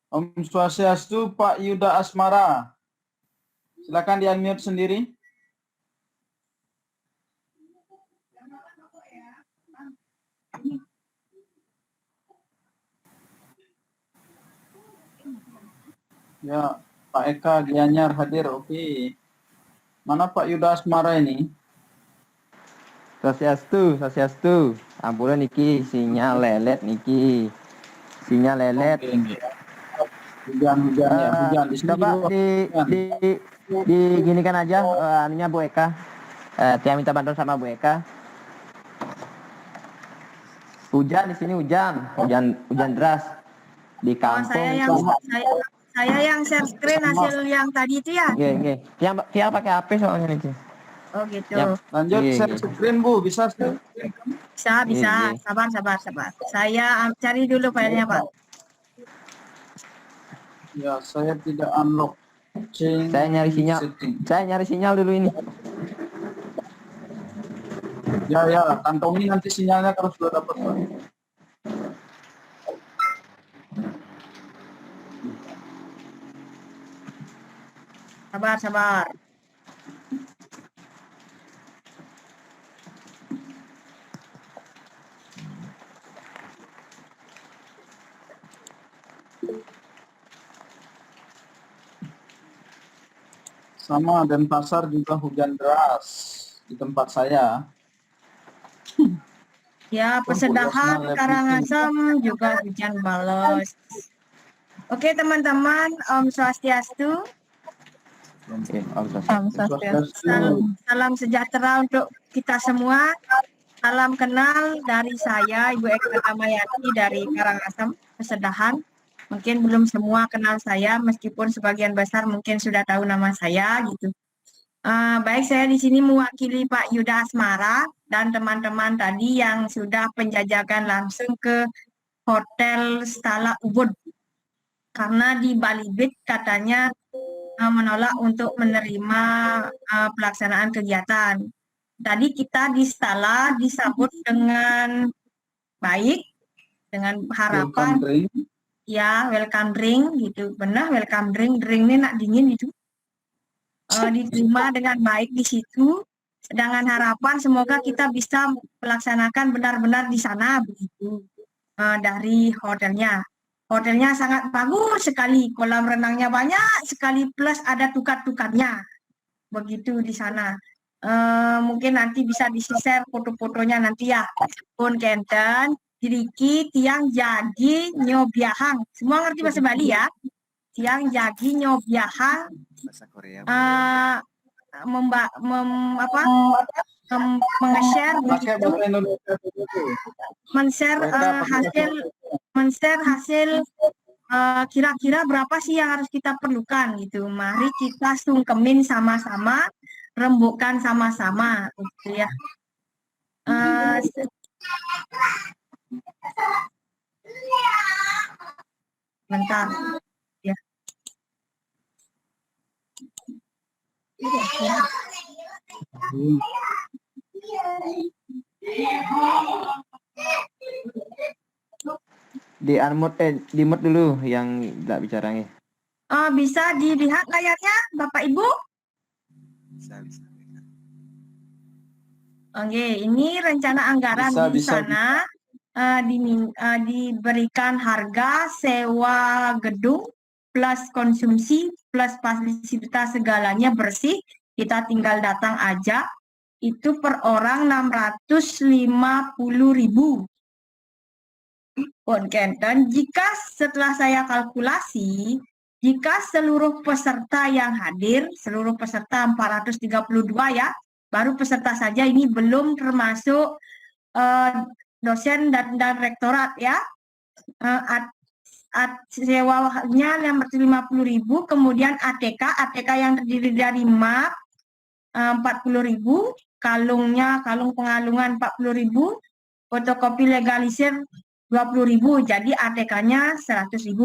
Om Swastiastu, Pak Yuda Asmara. Silakan di-unmute sendiri. Ya, Pak Eka Gianyar hadir, oke. Mana Pak Yuda Asmara ini? Swastiastu, Swastiastu. Ampunan niki sinyal lelet niki. Sinyal lelet. Oke. Hujan ya, hujan. Di sini Coba juga hujan. diginikan aja anunya Bu Eka. Tia minta bantuan sama Bu Eka. Hujan di sini hujan deras di kampung. Saya yang share screen hasil yang tadi itu ya. Iya. Yang pakai HP soalnya nih. Oh gitu. Lanjut share screen Bu, bisa share? Bisa. Sabar. Saya cari dulu filenya Pak. Ya, saya tidak unlock. Saya nyari sinyal. Saya nyari sinyal dulu ini. Ya, kantongi nanti sinyalnya kalau sudah dapat Pak. Sabar. Sama Denpasar juga hujan deras di tempat saya. Ya, Pesedahan, Karangasem juga hujan balas. Oke teman-teman, Om Swastiastu. Salam sejahtera untuk kita semua. Salam kenal dari saya, Ibu Eka Ramayati dari Karangasem, Pesedahan. Mungkin belum semua kenal saya, meskipun sebagian besar mungkin sudah tahu nama saya gitu. Baik, saya di sini mewakili Pak Yuda Asmara dan teman-teman tadi yang sudah penjajakan langsung ke Hotel Stala Ubud. Karena di Balibit katanya menolak untuk menerima pelaksanaan kegiatan. Tadi kita di Stala disambut dengan baik, dengan harapan ya welcome drink gitu, benar welcome drink ini nak dingin gitu, diterima dengan baik di situ, dengan harapan semoga kita bisa melaksanakan benar-benar di sana begitu. Dari hotelnya sangat bagus sekali, kolam renangnya banyak sekali plus ada tukar-tukarnya begitu di sana. Mungkin nanti bisa di-share foto-fotonya nanti ya. Pun kenten diriki tiang jagi nyobiahang. Semua ngerti bahasa Bali ya? Tiang jagi nyobiahang. Bahasa Korea. Meng-share hasil kira-kira berapa sih yang harus kita perlukan gitu. Mari kita sungkemin sama-sama, rembukkan sama-sama gitu ya. Bentar ya. Di mute dulu yang tidak bicaranya. Bisa dilihat layarnya Bapak Ibu? Bisa. Oke, ini rencana anggaran di sana diberikan harga sewa gedung plus konsumsi plus fasilitas segalanya bersih. Kita tinggal datang aja. Itu per orang 650.000. Dan jika setelah saya kalkulasi, jika seluruh peserta yang hadir, seluruh peserta 432 ya, baru peserta saja ini belum termasuk dosen dan rektorat ya, sewanya 650.000, kemudian ATK yang terdiri dari MAP 40.000, kalung pengalungan 40.000, fotokopi legalisir 20.000, jadi ATK-nya 100.000.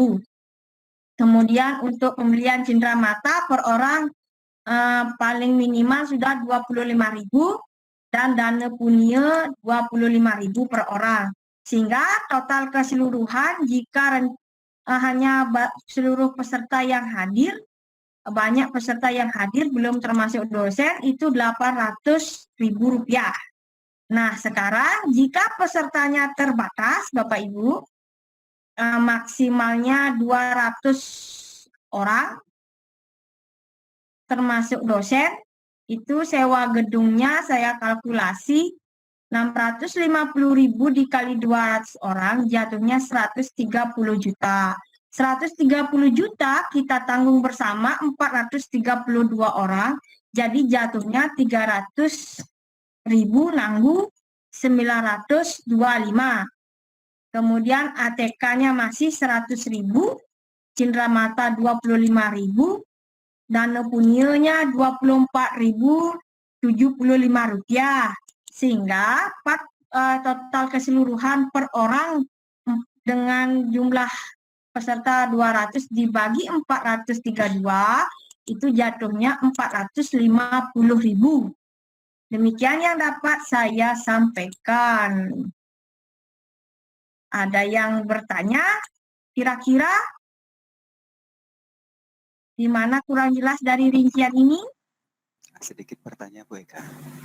Kemudian untuk pembelian cindera mata per orang paling minimal sudah 25.000 dan dana punya 25.000 per orang. Sehingga total keseluruhan jika hanya seluruh peserta yang hadir, banyak peserta yang hadir belum termasuk dosen itu Rp800.000. Nah, sekarang jika pesertanya terbatas, Bapak Ibu, maksimalnya 200 orang, termasuk dosen, itu sewa gedungnya saya kalkulasi 650.000 dikali 200 orang, jatuhnya 130 juta. 130 juta kita tanggung bersama 432 orang, jadi jatuhnya 300.000 nanggung 925. Kemudian ATK-nya masih 100.000, Cindramata 25.000, Dana Punilnya Rp24.075, sehingga total keseluruhan per orang dengan jumlah peserta 200 dibagi 432 itu jatuhnya 450.000. Demikian yang dapat saya sampaikan. Ada yang bertanya, kira-kira di mana kurang jelas dari rincian ini? Sedikit bertanya Bu Eka.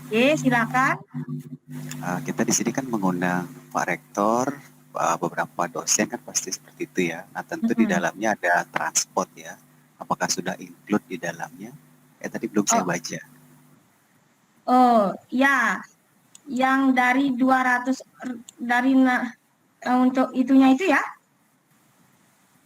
Oke, silakan. Kita di sini kan mengundang Pak Rektor, beberapa dosen kan pasti seperti itu ya. Nah tentu di dalamnya ada transport ya. Apakah sudah include di dalamnya? Tadi belum saya baca. Oh ya, yang dari 200 dari untuk itunya itu ya,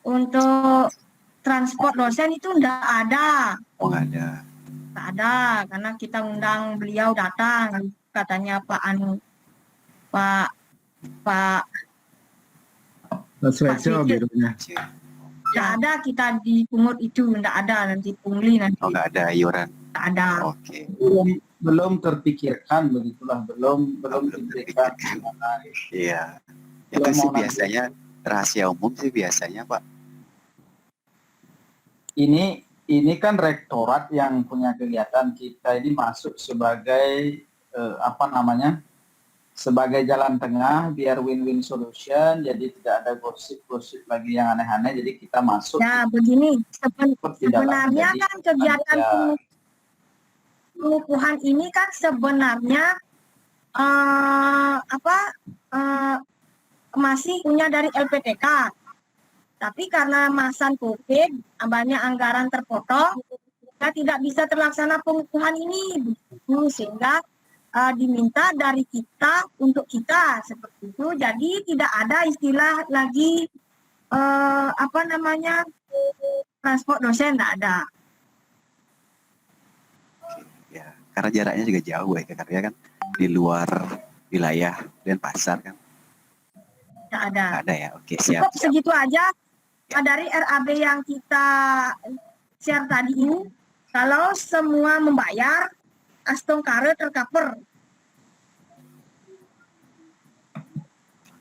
untuk transport dosen itu enggak ada. Oh nggak ada. Enggak ada, karena kita undang beliau datang, katanya Pak Swetso birunya. Enggak ada, kita dipungut itu, enggak ada, nanti pungli nanti. Oh nggak ada iuran. Enggak ada. Oke. Belum terpikirkan, begitulah, belum terpikirkan. Iya. Itu sih biasanya rahasia umum sih biasanya Pak. Ini kan rektorat yang punya kegiatan, kita ini masuk sebagai sebagai jalan tengah biar win-win solution, jadi tidak ada gosip-gosip lagi yang aneh-aneh, jadi kita masuk. Ya begini, sebenarnya kan kegiatan pengukuhan ini kan sebenarnya masih punya dari LPTK. Tapi karena masa COVID, banyak anggaran terpotong, kita tidak bisa terlaksana pengukuhan ini, sehingga diminta dari kita untuk kita seperti itu. Jadi tidak ada istilah lagi transport dosen, tidak ada. Ya, karena jaraknya juga jauh ya, karena kan di luar wilayah Denpasar kan. Tidak ada. Tidak ada ya, oke siap. Cukup segitu aja. Dari RAB yang kita share tadi ini, kalau semua membayar, Astongkare tercover.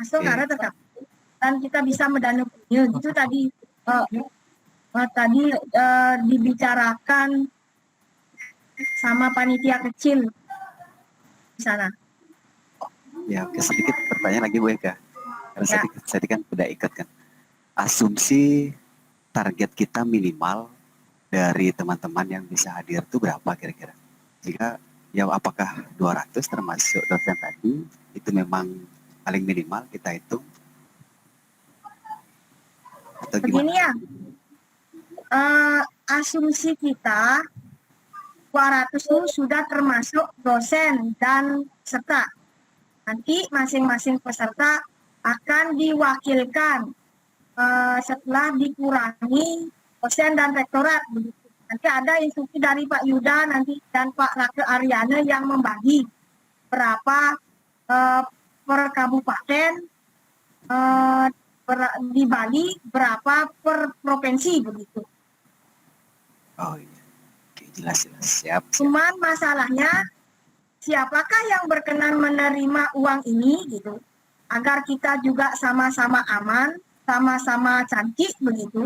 Astongkare tercover. Dan kita bisa mendana punil. Itu tadi dibicarakan sama panitia kecil di sana. Ya, oke, sedikit pertanyaan lagi Bu Eka. Karena tadi kan udah ikut kan. Asumsi target kita minimal dari teman-teman yang bisa hadir itu berapa kira-kira? Jika ya apakah 200 termasuk dosen tadi itu memang paling minimal kita hitung? Atau begini ya, asumsi kita 200 itu sudah termasuk dosen dan peserta. Nanti masing-masing peserta akan diwakilkan setelah dikurangi dosen dan rektorat. Nanti ada instruksi dari Pak Yuda nanti dan Pak Rake Aryana yang membagi berapa per kabupaten di Bali, berapa per provinsi begitu. Oh iya, oke, jelas. Siap. Cuman masalahnya siapakah yang berkenan menerima uang ini gitu, agar kita juga sama-sama aman, sama-sama cantik begitu.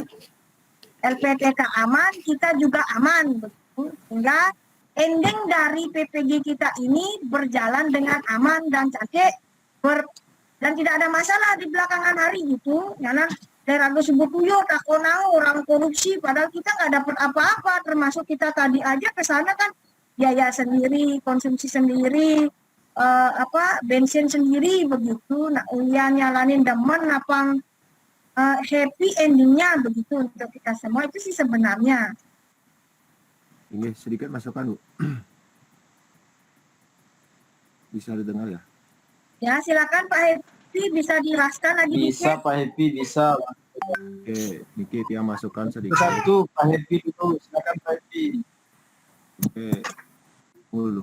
LPTK aman, kita juga aman begitu. Sehingga ending dari PPG kita ini berjalan dengan aman dan cantik dan tidak ada masalah di belakangan hari gitu. Karena daerah tersebut tuyul, tak konau orang korupsi, padahal kita nggak dapat apa-apa, termasuk kita tadi aja ke sana kan biaya sendiri, konsumsi sendiri, bensin sendiri begitu. Nah, ya nyalanin demen apa happy endingnya begitu untuk kita semua itu sih sebenarnya. Ini sedikit masukan, Bu. Bisa didengar ya? Ya, silakan Pak Happy bisa dijelaskan lagi Bisa dikit. Pak Happy, bisa. Oke, Niki yang masukan sedikit. Satu Pak Happy dulu, silakan Pak Happy. Oke, dulu.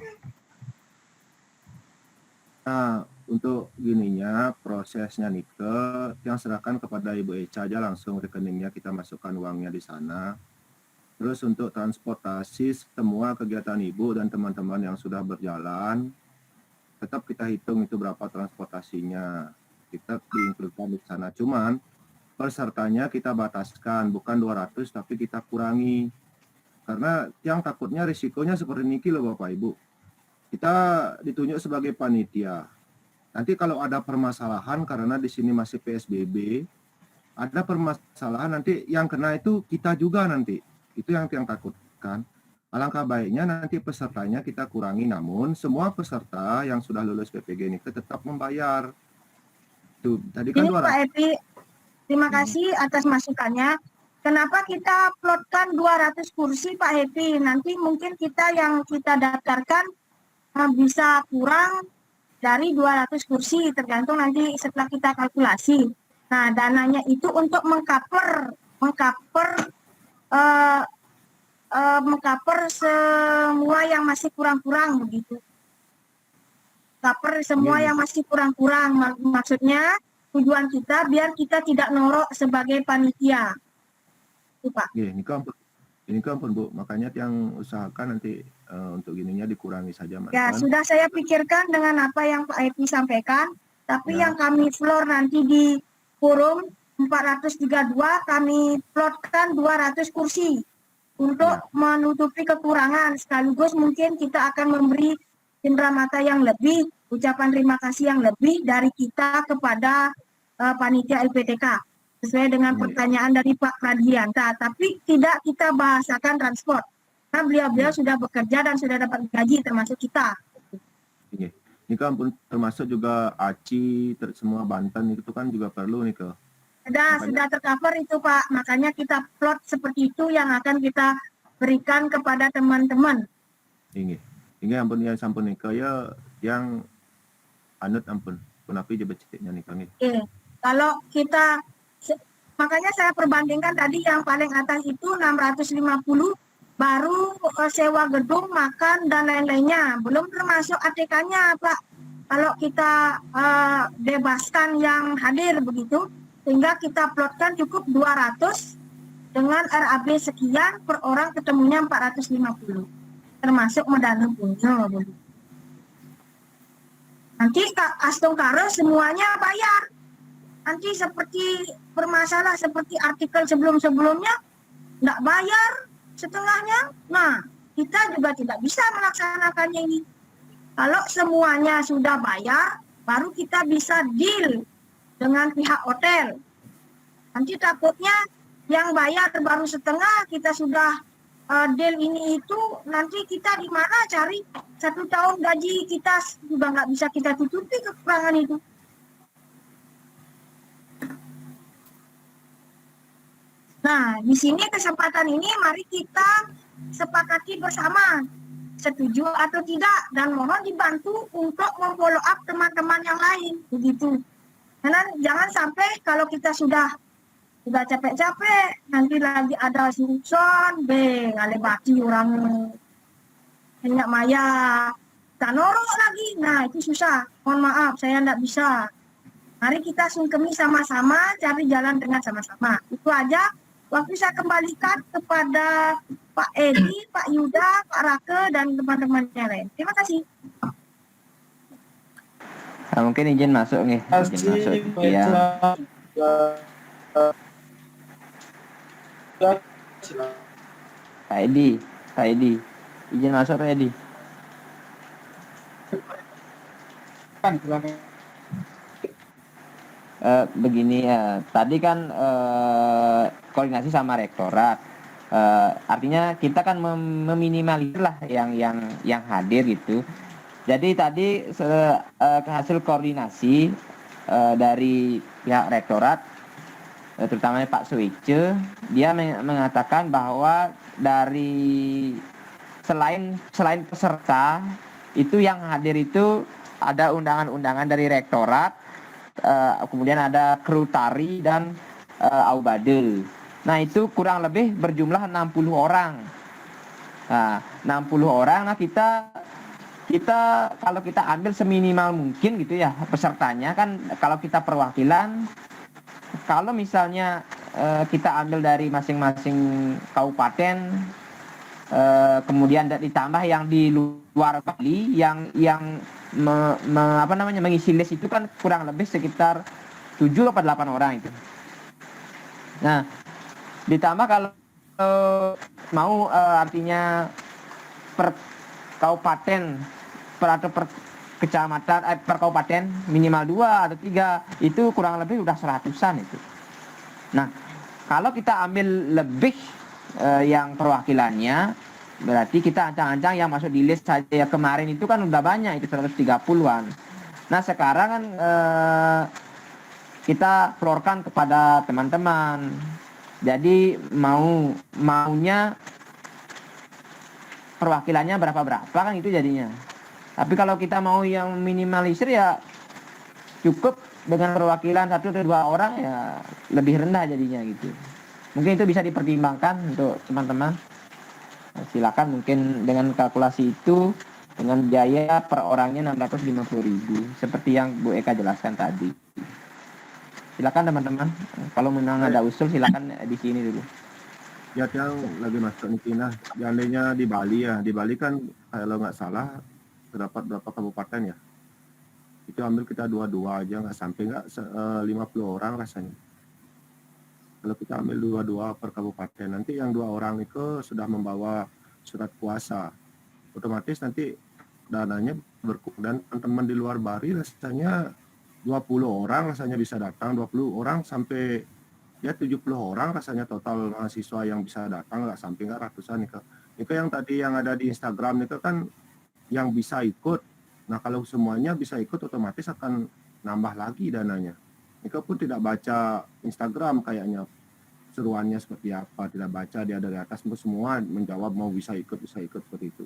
Nah, untuk gininya prosesnya Nike yang serahkan kepada Ibu Eca aja langsung rekeningnya, kita masukkan uangnya di sana. Terus untuk transportasi semua kegiatan Ibu dan teman-teman yang sudah berjalan, tetap kita hitung itu berapa transportasinya. Kita diinkludkan di sana. Cuman pesertanya kita bataskan, bukan 200 tapi kita kurangi. Karena yang takutnya risikonya seperti Niki loh Bapak Ibu. Kita ditunjuk sebagai panitia. Nanti kalau ada permasalahan karena di sini masih PSBB, ada permasalahan nanti yang kena itu kita juga nanti. Itu yang takutkan. Alangkah baiknya nanti pesertanya kita kurangi, namun semua peserta yang sudah lulus PPG ini tetap membayar. Tuh, tadi kan Ini Pak 200. Happy, terima kasih atas masukannya. Kenapa kita plotkan 200 kursi Pak Happy? Nanti mungkin kita yang kita daftarkan bisa kurang dari 200 kursi, tergantung nanti setelah kita kalkulasi. Nah, dananya itu untuk mengcover semua yang masih kurang-kurang begitu. Cover semua yang masih kurang-kurang, maksudnya tujuan kita biar kita tidak norok sebagai panitia. Itu Pak. Ini kan Bu, makanya yang usahakan nanti untuk gininya dikurangi saja Mas. Ya, sudah saya pikirkan dengan apa yang Pak Epi sampaikan, tapi Ya. yang kami floor nanti di forum 432 kami plotkan 200 kursi untuk menutupi kekurangan, sekaligus mungkin kita akan memberi cenderamata yang lebih, ucapan terima kasih yang lebih dari kita kepada panitia LPTK sesuai dengan pertanyaan dari Pak Pradianta, tapi tidak kita bahasakan transport. Karena beliau-beliau sudah bekerja dan sudah dapat gaji termasuk kita. Ini kan termasuk juga ACI, semua Banten itu kan juga perlu nih ke. Sudah tercover itu Pak, makanya kita plot seperti itu yang akan kita berikan kepada teman-teman. Ini ampun yang sampun nih ke ya yang anut ampun, punapi je beceknya nih kami. Kalau kita makanya saya perbandingkan tadi yang paling atas itu 650 baru sewa gedung, makan dan lain-lainnya, belum termasuk ATK-nya Pak. Kalau kita bebaskan yang hadir begitu, sehingga kita plotkan cukup 200 dengan RAB sekian, per orang ketemunya 450, termasuk modal punya. Nanti Astung Karo semuanya bayar. Nanti seperti bermasalah seperti artikel sebelum-sebelumnya, nggak bayar setengahnya. Nah, kita juga tidak bisa melaksanakannya ini. Kalau semuanya sudah bayar, baru kita bisa deal dengan pihak hotel. Nanti takutnya yang bayar baru setengah, kita sudah deal ini itu, nanti kita di mana cari 1 tahun gaji kita juga nggak bisa kita tutupi kekurangan itu. Nah, di sini kesempatan ini mari kita sepakati bersama, setuju atau tidak, dan mohon dibantu untuk memfollow up teman-teman yang lain, begitu. Karena jangan sampai kalau kita sudah capek-capek, nanti lagi ada Simpson, ngale baki orang minyak maya, tanoro lagi, nah itu susah. Mohon maaf, saya tidak bisa. Mari kita sungkemi sama-sama, cari jalan dengan sama-sama. Itu aja. Waktu saya kembalikan kepada Pak Edi, Pak Yuda, Pak Rake, dan teman-teman yang lain. Terima kasih. Mungkin izin masuk nih. Izin masuk. Ya. Pak Edi, izin masuk Pak Edi. Begini ya, tadi kan koordinasi sama rektorat. Artinya kita kan meminimalisir lah yang hadir gitu. Jadi tadi hasil koordinasi dari pihak rektorat, terutama Pak Suice, dia mengatakan bahwa dari selain peserta itu yang hadir itu ada undangan-undangan dari rektorat, kemudian ada kru tari dan aubade. Nah itu kurang lebih berjumlah 60 orang. Nah 60 orang, nah kita kalau kita ambil seminimal mungkin gitu ya pesertanya kan, kalau kita perwakilan, kalau misalnya kita ambil dari masing-masing kabupaten, kemudian ditambah yang di luar Bali yang mengisi list itu kan kurang lebih sekitar 7 atau 8 orang itu. Nah, ditambah kalau mau artinya per kabupaten atau per kecamatan, per kabupaten minimal 2 atau 3 itu kurang lebih udah 100-an itu. Nah, kalau kita ambil lebih yang perwakilannya, berarti kita ancang-ancang yang masuk di list saja kemarin itu kan udah banyak, itu 130-an. Nah sekarang kan kita florkan kepada teman-teman. Jadi maunya perwakilannya berapa kan itu jadinya. Tapi kalau kita mau yang minimalisir ya cukup dengan perwakilan 1 atau 2 orang ya lebih rendah jadinya gitu. Mungkin itu bisa dipertimbangkan untuk teman-teman. Silakan mungkin dengan kalkulasi itu dengan biaya per orangnya 650.000 seperti yang Bu Eka jelaskan tadi. Silakan teman-teman, kalau memang ada usul silakan di sini dulu. Ya yang lagi masuk nih Kina, seandainya di Bali ya, di Bali kan kalau nggak salah terdapat berapa kabupaten ya, itu ambil kita 22 aja nggak sampai 50 orang rasanya. Kalau kita ambil 22 per kabupaten, nanti yang 2 orang itu sudah membawa surat kuasa, otomatis nanti dananya berkurang. Dan teman-teman di luar Bali rasanya 20 orang rasanya bisa datang, 20 orang sampai ya 70 orang rasanya total mahasiswa yang bisa datang, nggak sampai nggak ratusan nih. Itu yang tadi yang ada di Instagram itu kan yang bisa ikut. Nah kalau semuanya bisa ikut otomatis akan nambah lagi dananya. Nika pun tidak baca Instagram kayaknya seruannya seperti apa, tidak baca dia dari atas semua menjawab mau bisa ikut seperti itu.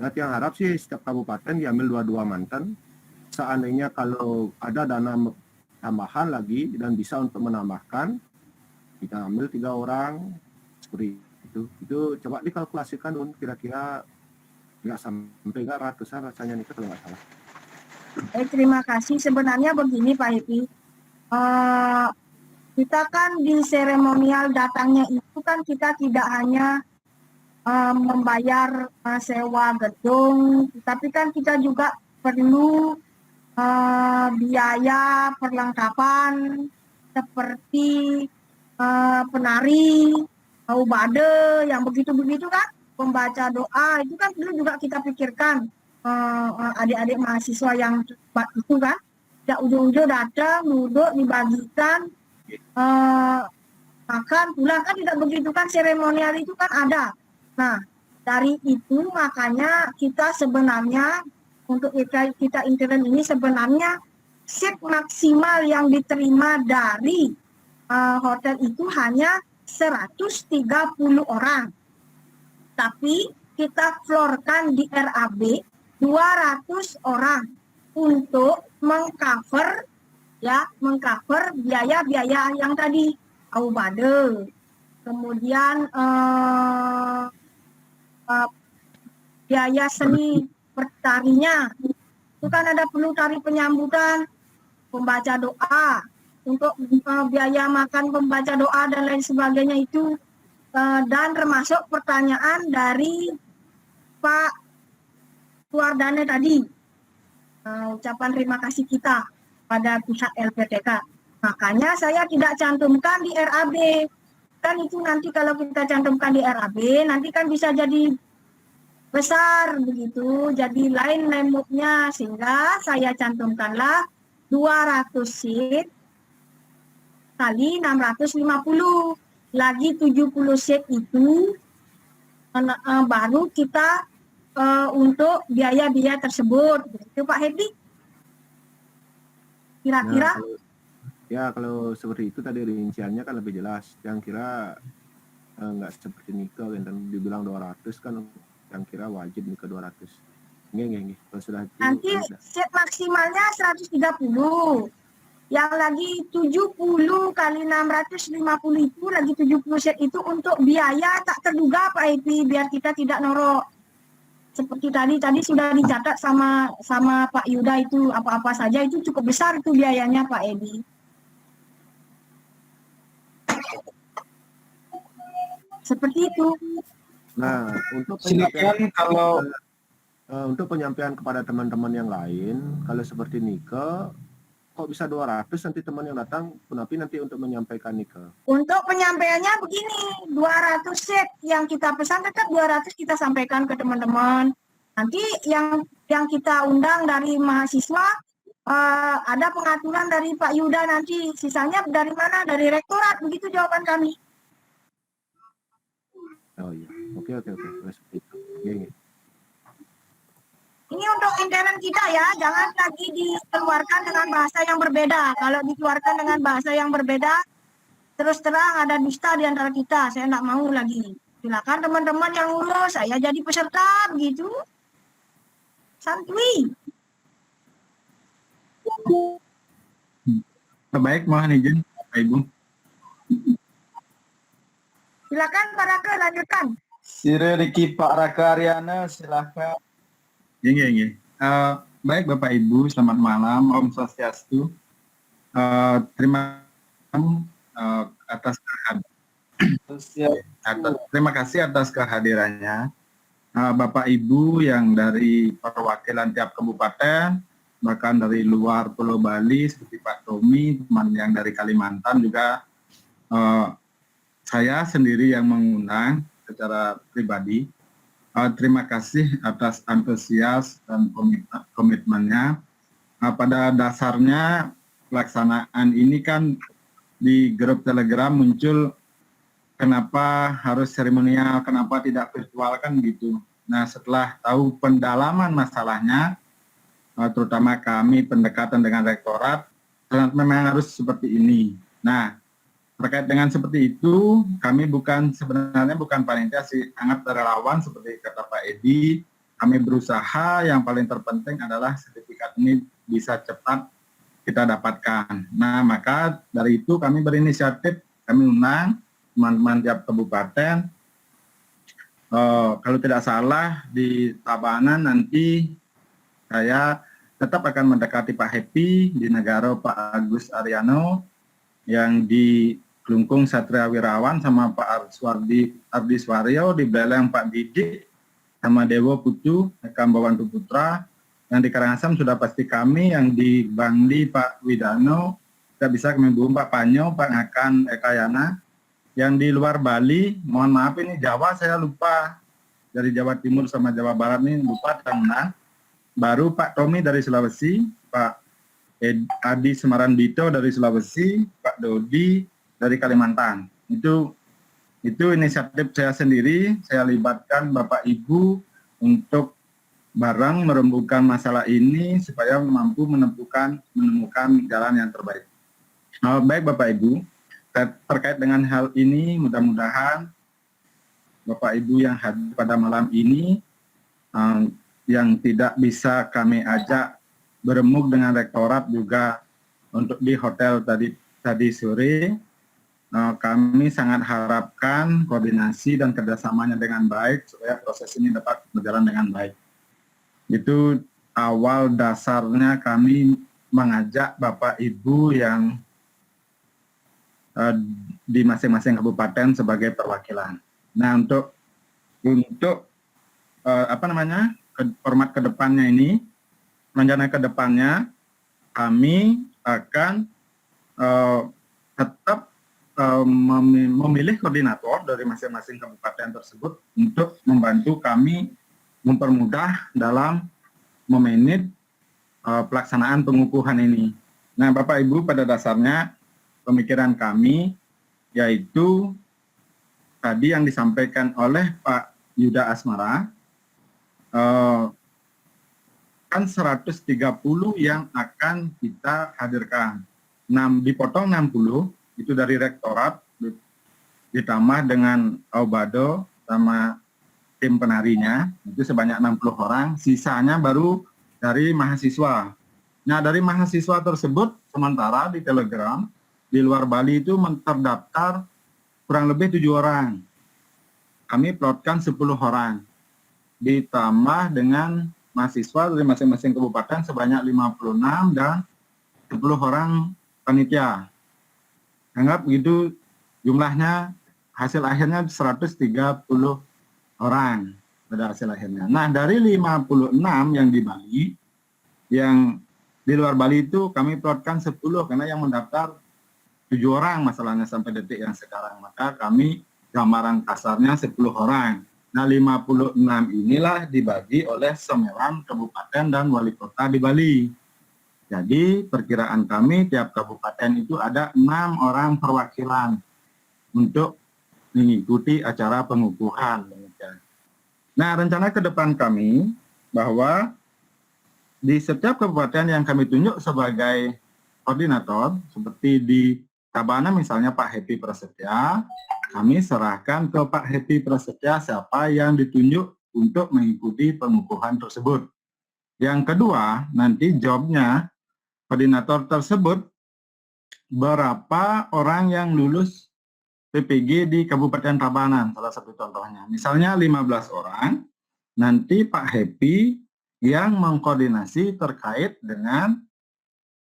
Nah yang harap sih setiap kabupaten diambil 22 mantan. Seandainya kalau ada dana tambahan lagi dan bisa untuk menambahkan, kita ambil 3 orang seperti itu. Itu coba dikalkulasikan kira-kira nggak sampai nggak ratusan rasanya nih kalau nggak salah. Terima kasih. Sebenarnya begini Pak Happy. Kita kan di seremonial datangnya itu kan kita tidak hanya membayar sewa gedung, tapi kan kita juga perlu biaya perlengkapan seperti penari, aubade, yang begitu-begitu kan, pembaca doa, itu kan dulu juga kita pikirkan adik-adik mahasiswa yang itu kan, tidak ujung-ujung datang, duduk, dibagikan, makan, pulang, kan tidak begitu kan, seremonial itu kan ada. Nah, dari itu makanya kita sebenarnya, untuk kita intern ini sebenarnya seat maksimal yang diterima dari hotel itu hanya 130 orang. Tapi kita floorkan di RAB 200 orang untuk mengcover biaya-biaya yang tadi aubade, kemudian biaya seni pertarinya, itu kan ada perlu tari penyambutan, pembaca doa, untuk biaya makan pembaca doa dan lain sebagainya itu, dan termasuk pertanyaan dari Pak Wardane tadi, ucapan terima kasih kita pada pihak LPTK. Makanya saya tidak cantumkan di RAB. Kan itu nanti kalau kita cantumkan di RAB, nanti kan bisa jadi besar begitu, jadi lain lemuknya, sehingga saya cantumkanlah 200 seat kali 650. Lagi 70 set itu baru kita untuk biaya-biaya tersebut. Itu Pak Hedi. Kira-kira Kalau seperti itu tadi rinciannya kan lebih jelas. Yang kira nggak seperti nikah yang dibilang 200 kan, yang kira wajib nikah 200. Nggih. Kalau sudah itu, nanti set maksimalnya 130. Yang lagi 70 kali 650 itu lagi 70 set itu untuk biaya tak terduga Pak Epi, biar kita tidak norok. Seperti tadi sudah dicatat sama Pak Yuda itu apa-apa saja itu cukup besar itu biayanya Pak Edi. Seperti itu. Nah, untuk Silakan kalau untuk penyampaian kepada teman-teman yang lain, kalau seperti nikah, kok bisa 200 nanti teman yang datang, tapi nanti untuk menyampaikan nikah. Untuk penyampaiannya begini, 200 set yang kita pesan tetap 200 kita sampaikan ke teman-teman. Nanti yang kita undang dari mahasiswa, ada pengaturan dari Pak Yuda nanti, sisanya dari mana? Dari rektorat, begitu jawaban kami. Oh iya, oke. Seperti itu. Iya. Ini untuk intern kita ya, jangan lagi dikeluarkan dengan bahasa yang berbeda. Kalau dikeluarkan dengan bahasa yang berbeda, terus terang ada dusta di antara kita. Saya tidak mau lagi. Silakan teman-teman yang lulus, saya jadi peserta, begitu. Santuy. Baik, mohon izin Bapak Ibu. Silakan Pak Raka, lanjutkan. Sire Riki Pak Raka Ariana, silakan. Iya. Baik Bapak Ibu, selamat malam, Om Swastiastu. Terima kasih atas kehadirannya Bapak Ibu yang dari perwakilan tiap kabupaten, bahkan dari luar Pulau Bali seperti Pak Tommy, teman yang dari Kalimantan juga. Saya sendiri yang mengundang secara pribadi. Terima kasih atas antusias dan komitmennya. Pada dasarnya pelaksanaan ini kan di grup Telegram muncul kenapa harus seremonial, kenapa tidak virtual kan gitu. Nah setelah tahu pendalaman masalahnya, terutama kami pendekatan dengan rektorat, memang harus seperti ini. Nah terkait dengan seperti itu, kami sebenarnya bukan panitia sih, sangat relawan seperti kata Pak Edi. Kami berusaha, yang paling terpenting adalah sertifikat ini bisa cepat kita dapatkan. Nah, maka dari itu kami berinisiatif, kami undang teman-teman tiap kabupaten. Kalau tidak salah di Tabanan nanti saya tetap akan mendekati Pak Happy, di Negara Pak Agus Ariano, yang di Kelungkung Satria Wirawan sama Pak Ardi Swaryo, di Beleng Pak Didik, sama Dewo Putu, Kambawantu Putra, yang di Karangasem sudah pasti kami, yang di Bangli Pak Widano, kita bisa kami Pak Panyo, Pak Ngakan Ekayana, yang di luar Bali, mohon maaf ini Jawa saya lupa, dari Jawa Timur sama Jawa Barat ini lupa tangan, baru Pak Tommy dari Sulawesi, Pak Adi Semarandito dari Sulawesi, Pak Dodi dari Kalimantan. Itu inisiatif saya sendiri, saya libatkan Bapak Ibu untuk bareng merembukan masalah ini supaya mampu menemukan jalan yang terbaik. Baik Bapak Ibu, terkait dengan hal ini mudah-mudahan Bapak Ibu yang hadir pada malam ini, yang tidak bisa kami ajak berembuk dengan rektorat juga untuk di hotel tadi sore, kami sangat harapkan koordinasi dan kerjasamanya dengan baik supaya proses ini dapat berjalan dengan baik. Itu awal dasarnya kami mengajak Bapak Ibu yang di masing-masing kabupaten sebagai perwakilan. Nah untuk format kedepannya ini, rencana kedepannya kami akan tetap memilih koordinator dari masing-masing kabupaten tersebut untuk membantu kami mempermudah dalam memanage pelaksanaan pengukuhan ini. Nah, Bapak Ibu pada dasarnya pemikiran kami, yaitu tadi yang disampaikan oleh Pak Yuda Asmara, kan 130 yang akan kita hadirkan. Dipotong 60, itu dari rektorat, ditambah dengan Aubado sama tim penarinya, itu sebanyak 60 orang, sisanya baru dari mahasiswa. Nah, dari mahasiswa tersebut, sementara di Telegram, di luar Bali itu terdaftar kurang lebih 7 orang. Kami plotkan 10 orang. Ditambah dengan mahasiswa dari masing-masing kabupaten sebanyak 56 dan 10 orang panitia. Anggap begitu jumlahnya, hasil akhirnya 130 orang pada hasil akhirnya. Nah, dari 56 yang di Bali, yang di luar Bali itu kami plotkan 10 karena yang mendaftar 7 orang masalahnya sampai detik yang sekarang. Maka kami gambaran kasarnya 10 orang. Nah, 56 inilah dibagi oleh 9 kabupaten dan wali kota di Bali. Jadi perkiraan kami tiap kabupaten itu ada 6 orang perwakilan untuk mengikuti acara pengukuhan. Nah, rencana ke depan kami bahwa di setiap kabupaten yang kami tunjuk sebagai koordinator, seperti di Tabanan misalnya Pak Happy Prasetya, kami serahkan ke Pak Happy Prasetya siapa yang ditunjuk untuk mengikuti pengukuhan tersebut. Yang kedua, nanti jobnya koordinator tersebut berapa orang yang lulus PPG di Kabupaten Tabanan, salah satu contohnya. Misalnya 15 orang, nanti Pak Happy yang mengkoordinasi terkait dengan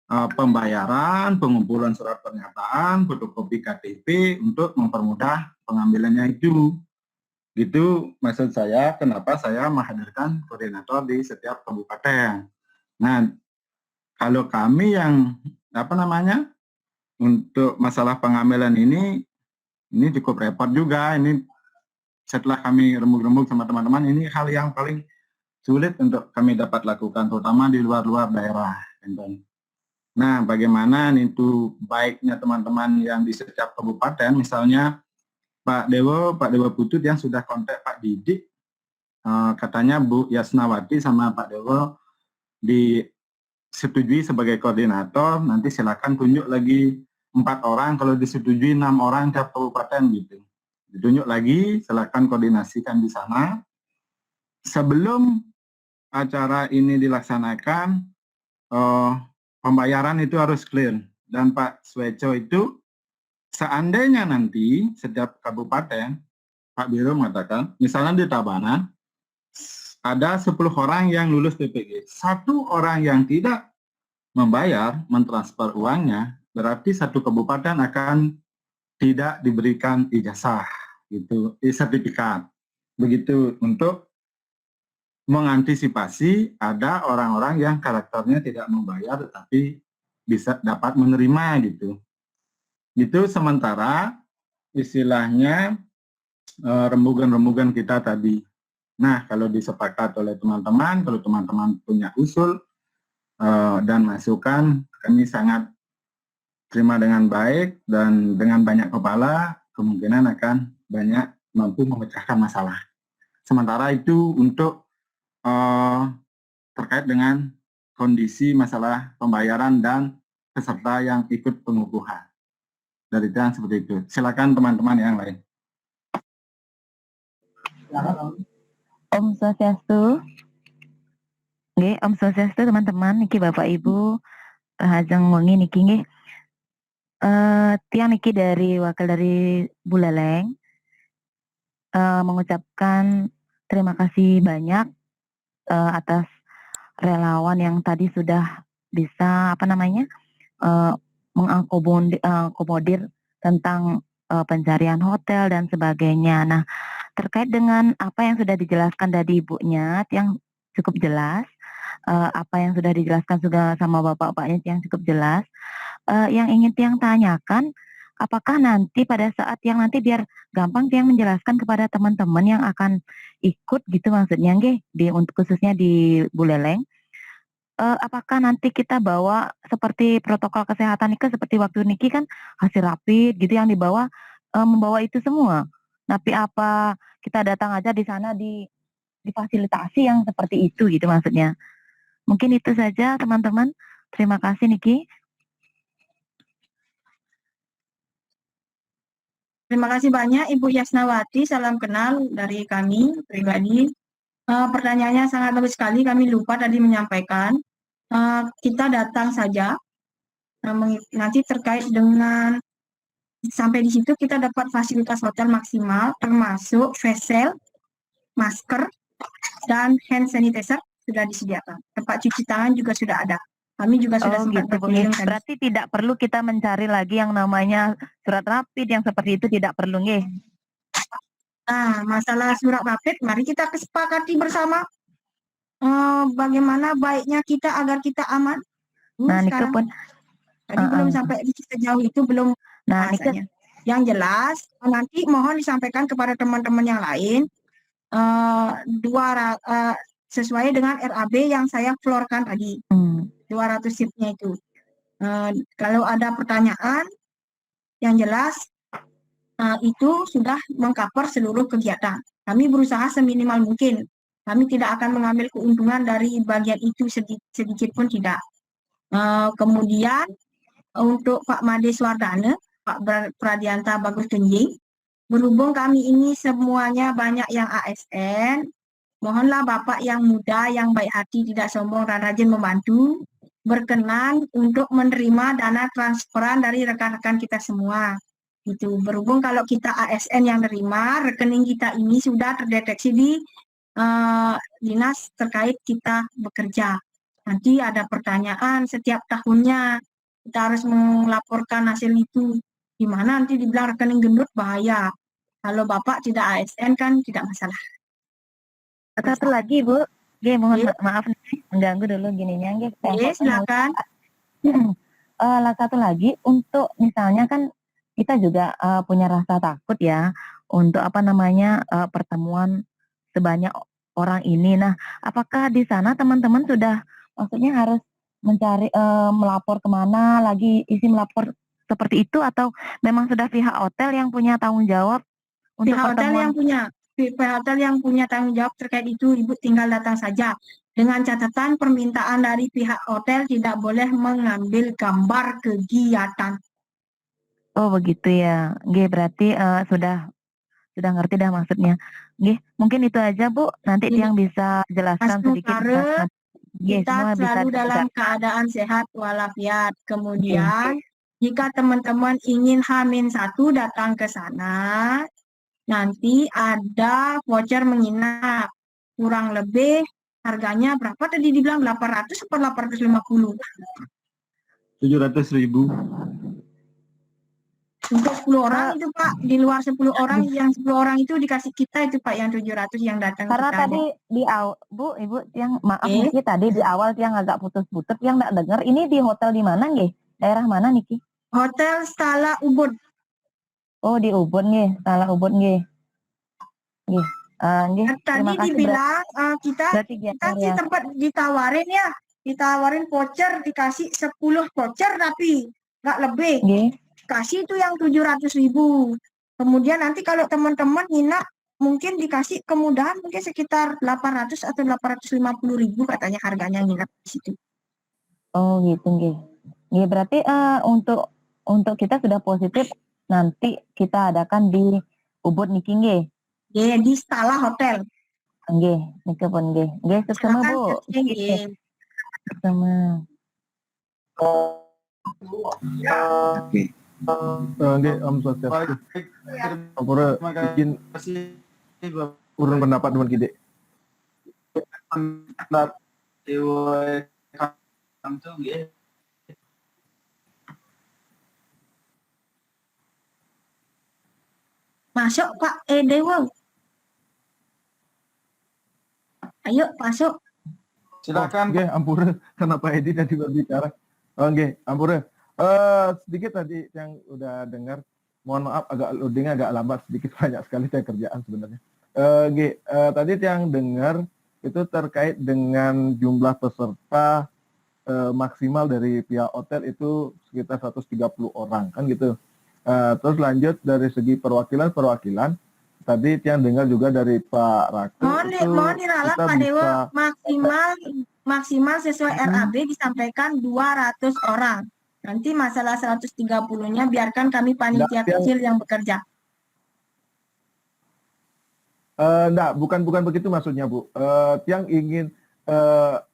pembayaran, pengumpulan surat pernyataan, fotokopi KTP untuk mempermudah pengambilannya itu. Gitu maksud saya, kenapa saya menghadirkan koordinator di setiap kabupaten. Nah, kalau kami yang untuk masalah pengambilan ini cukup repot juga. Ini setelah kami remuk-remuk sama teman-teman, ini hal yang paling sulit untuk kami dapat lakukan, terutama di luar-luar daerah. Nah, bagaimana itu baiknya teman-teman yang di setiap kabupaten, misalnya Pak Dewo Putut yang sudah kontak Pak Didik, katanya Bu Yasnawati sama Pak Dewo disetujui sebagai koordinator, nanti silakan tunjuk lagi 4 orang, kalau disetujui 6 orang tiap kabupaten gitu. Ditunjuk lagi, silakan koordinasikan di sana. Sebelum acara ini dilaksanakan, pembayaran itu harus clear. Dan Pak Sweco itu, seandainya nanti setiap kabupaten, Pak Biro mengatakan, misalnya di Tabanan, ada 10 orang yang lulus PPG. 1 orang yang tidak membayar, mentransfer uangnya, berarti 1 kabupaten akan tidak diberikan ijazah, gitu, sertifikat. Begitu untuk mengantisipasi ada orang-orang yang karakternya tidak membayar tetapi bisa dapat menerima gitu. Itu sementara istilahnya rembugan-rembugan kita tadi. Nah, kalau disepakat oleh teman-teman, kalau teman-teman punya usul dan masukan, kami sangat terima dengan baik dan dengan banyak kepala, kemungkinan akan banyak mampu memecahkan masalah. Sementara itu untuk terkait dengan kondisi masalah pembayaran dan peserta yang ikut pengukuhan. Dari itu seperti itu. Silakan teman-teman yang lain. Om Swastiastu. Nggih, Om Swastiastu teman-teman, niki Bapak Ibu rahajeng wengi niki nggih. Tiang niki wakil dari Buleleng mengucapkan terima kasih banyak atas relawan yang tadi sudah bisa mengakomodir tentang pencarian hotel dan sebagainya. Nah, terkait dengan apa yang sudah dijelaskan dari ibunya yang cukup jelas, apa yang sudah dijelaskan juga sama bapak-bapaknya yang cukup jelas. Yang ingin Tiang tanyakan, apakah nanti pada saat yang nanti biar gampang Tiang menjelaskan kepada teman-teman yang akan ikut gitu maksudnya nggih, untuk khususnya di Buleleng, apakah nanti kita bawa seperti protokol kesehatan Nike seperti waktu Niki kan hasil rapid gitu yang dibawa, membawa itu semua? Tapi apa kita datang aja di sana difasilitasi yang seperti itu gitu maksudnya. Mungkin itu saja teman-teman. Terima kasih Niki. Terima kasih banyak Ibu Yasnawati, salam kenal dari kami pribadi. Pertanyaannya sangat bagus sekali, kami lupa tadi menyampaikan. Kita datang saja, nanti terkait dengan sampai di situ kita dapat fasilitas hotel maksimal, termasuk face shield, masker, dan hand sanitizer sudah disediakan. Tempat cuci tangan juga sudah ada. Kami juga sudah sempat Gitu, Bu. berkeliling tadi. Berarti tidak perlu kita mencari lagi yang namanya surat rapid yang seperti itu tidak perlu nggih. Nah, masalah surat rapid, mari kita kesepakati bersama bagaimana baiknya kita agar kita aman. Nah, Nike Sekarang pun tadi belum sampai sejauh itu belum nah Nike bahasanya. Yang jelas nanti mohon disampaikan kepada teman-teman yang lain sesuai dengan RAB yang saya floorkan tadi. 200 seatnya itu. Kalau ada pertanyaan, yang jelas itu sudah mengcover seluruh kegiatan. Kami berusaha seminimal mungkin. Kami tidak akan mengambil keuntungan dari bagian itu sedikit pun tidak. Kemudian untuk Pak Made Swardana, Pak Pradianta Bagus Genjing, berhubung kami ini semuanya banyak yang ASN, mohonlah Bapak yang muda, yang baik hati, tidak sombong dan rajin membantu, berkenan untuk menerima dana transferan dari rekan-rekan kita semua. Itu berhubung kalau kita ASN yang nerima, rekening kita ini sudah terdeteksi di dinas terkait kita bekerja. Nanti ada pertanyaan setiap tahunnya, kita harus melaporkan hasil itu. Gimana nanti dibilang rekening gendut bahaya. Kalau Bapak tidak ASN kan tidak masalah. satu lagi Bu, mohon maaf nih mengganggu dulu gininya nggih. Silakan. Satu lagi untuk misalnya kan kita juga punya rasa takut ya untuk pertemuan sebanyak orang ini. Nah, apakah di sana teman-teman sudah maksudnya harus mencari melapor kemana lagi isi melapor seperti itu atau memang sudah pihak hotel yang punya tanggung jawab untuk pihak hotel yang punya tanggung jawab terkait itu, Ibu tinggal datang saja. Dengan catatan permintaan dari pihak hotel tidak boleh mengambil gambar kegiatan. Oh begitu ya, berarti sudah ngerti dah maksudnya. Mungkin itu aja Bu, nanti yang bisa jelaskan sedikit. Kita selalu dalam keadaan sehat walafiat. Kemudian jika teman-teman ingin H-1 datang ke sana, nanti ada voucher menginap. Kurang lebih harganya berapa tadi dibilang 800 atau 850? 700.000. Untuk 10 orang itu Pak, di luar 10 orang, yang 10 orang itu dikasih kita itu Pak yang 700 yang datang. Karena tadi di awal, Bu, Ibu yang maaf Niki tadi di awal yang agak putus-putus yang nggak dengar. Ini di hotel di mana nggih? Daerah mana Niki? Hotel Stala Ubud. Oh di Ubud nggih, Stala Ubud nggih. Tadi dibilang kita sih tempat ditawarin ya, ditawarin voucher, dikasih 10 voucher tapi nggak lebih. Kasih itu yang 700.000. Kemudian nanti kalau teman-teman nginap mungkin dikasih kemudahan mungkin sekitar 800 atau 850.000 katanya harganya nginap di situ. Oh gitu nggih. Berarti untuk kita sudah positif nanti kita adakan di Ubud niki nggih. Di Stala Hotel. Nggih, niki pun nggih. Nggih, sama Bu. Sama. Oke. Nggih, Om Swastiastu. Ampura izin urun pendapat dengan Kide. Masuk Pak Dewa. Ayo masuk. Silakan. Oke, Ampura, kenapa Edi tadi berbicara? Oke, Ampura. Sedikit tadi yang udah dengar, mohon maaf agak loadingnya agak lambat sedikit, banyak sekali saya kerjaan sebenarnya. Tadi yang dengar itu terkait dengan jumlah peserta maksimal dari pihak hotel itu sekitar 130 orang kan gitu. Terus lanjut dari segi perwakilan tadi yang dengar juga dari Pak Rake Mohon diralat kita Pak Dewo, bisa maksimal sesuai RAB disampaikan 200 orang. Nanti masalah 130-nya biarkan kami panitia kecil yang bekerja. Enggak, bukan begitu maksudnya Bu. Yang ingin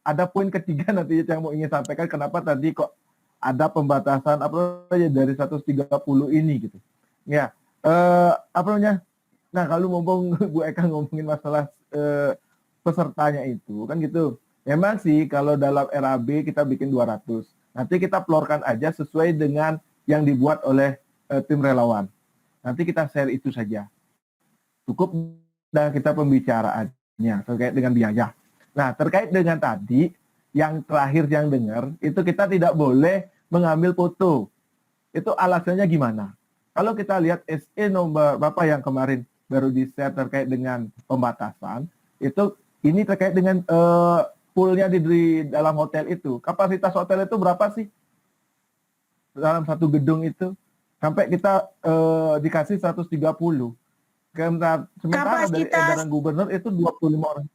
ada poin ketiga nanti yang mau ingin sampaikan, kenapa tadi kok ada pembatasan apa aja dari 130 ini gitu. Ya, apa namanya? Nah, kalau ngomong Bu Eka ngomongin masalah pesertanya itu kan gitu. Memang sih kalau dalam RAB kita bikin 200. Nanti kita plorkan aja sesuai dengan yang dibuat oleh tim relawan. Nanti kita share itu saja. Cukup dan kita pembicaraannya terkait dengan biaya. Nah, terkait dengan tadi yang terakhir yang dengar itu kita tidak boleh mengambil foto. Itu alasannya gimana? Kalau kita lihat SE nomor Bapak yang kemarin baru di-share terkait dengan pembatasan, itu ini terkait dengan poolnya di dalam hotel itu. Kapasitas hotel itu berapa sih? Dalam satu gedung itu sampai kita dikasih 130. Sementara dari edaran gubernur itu 25 orang.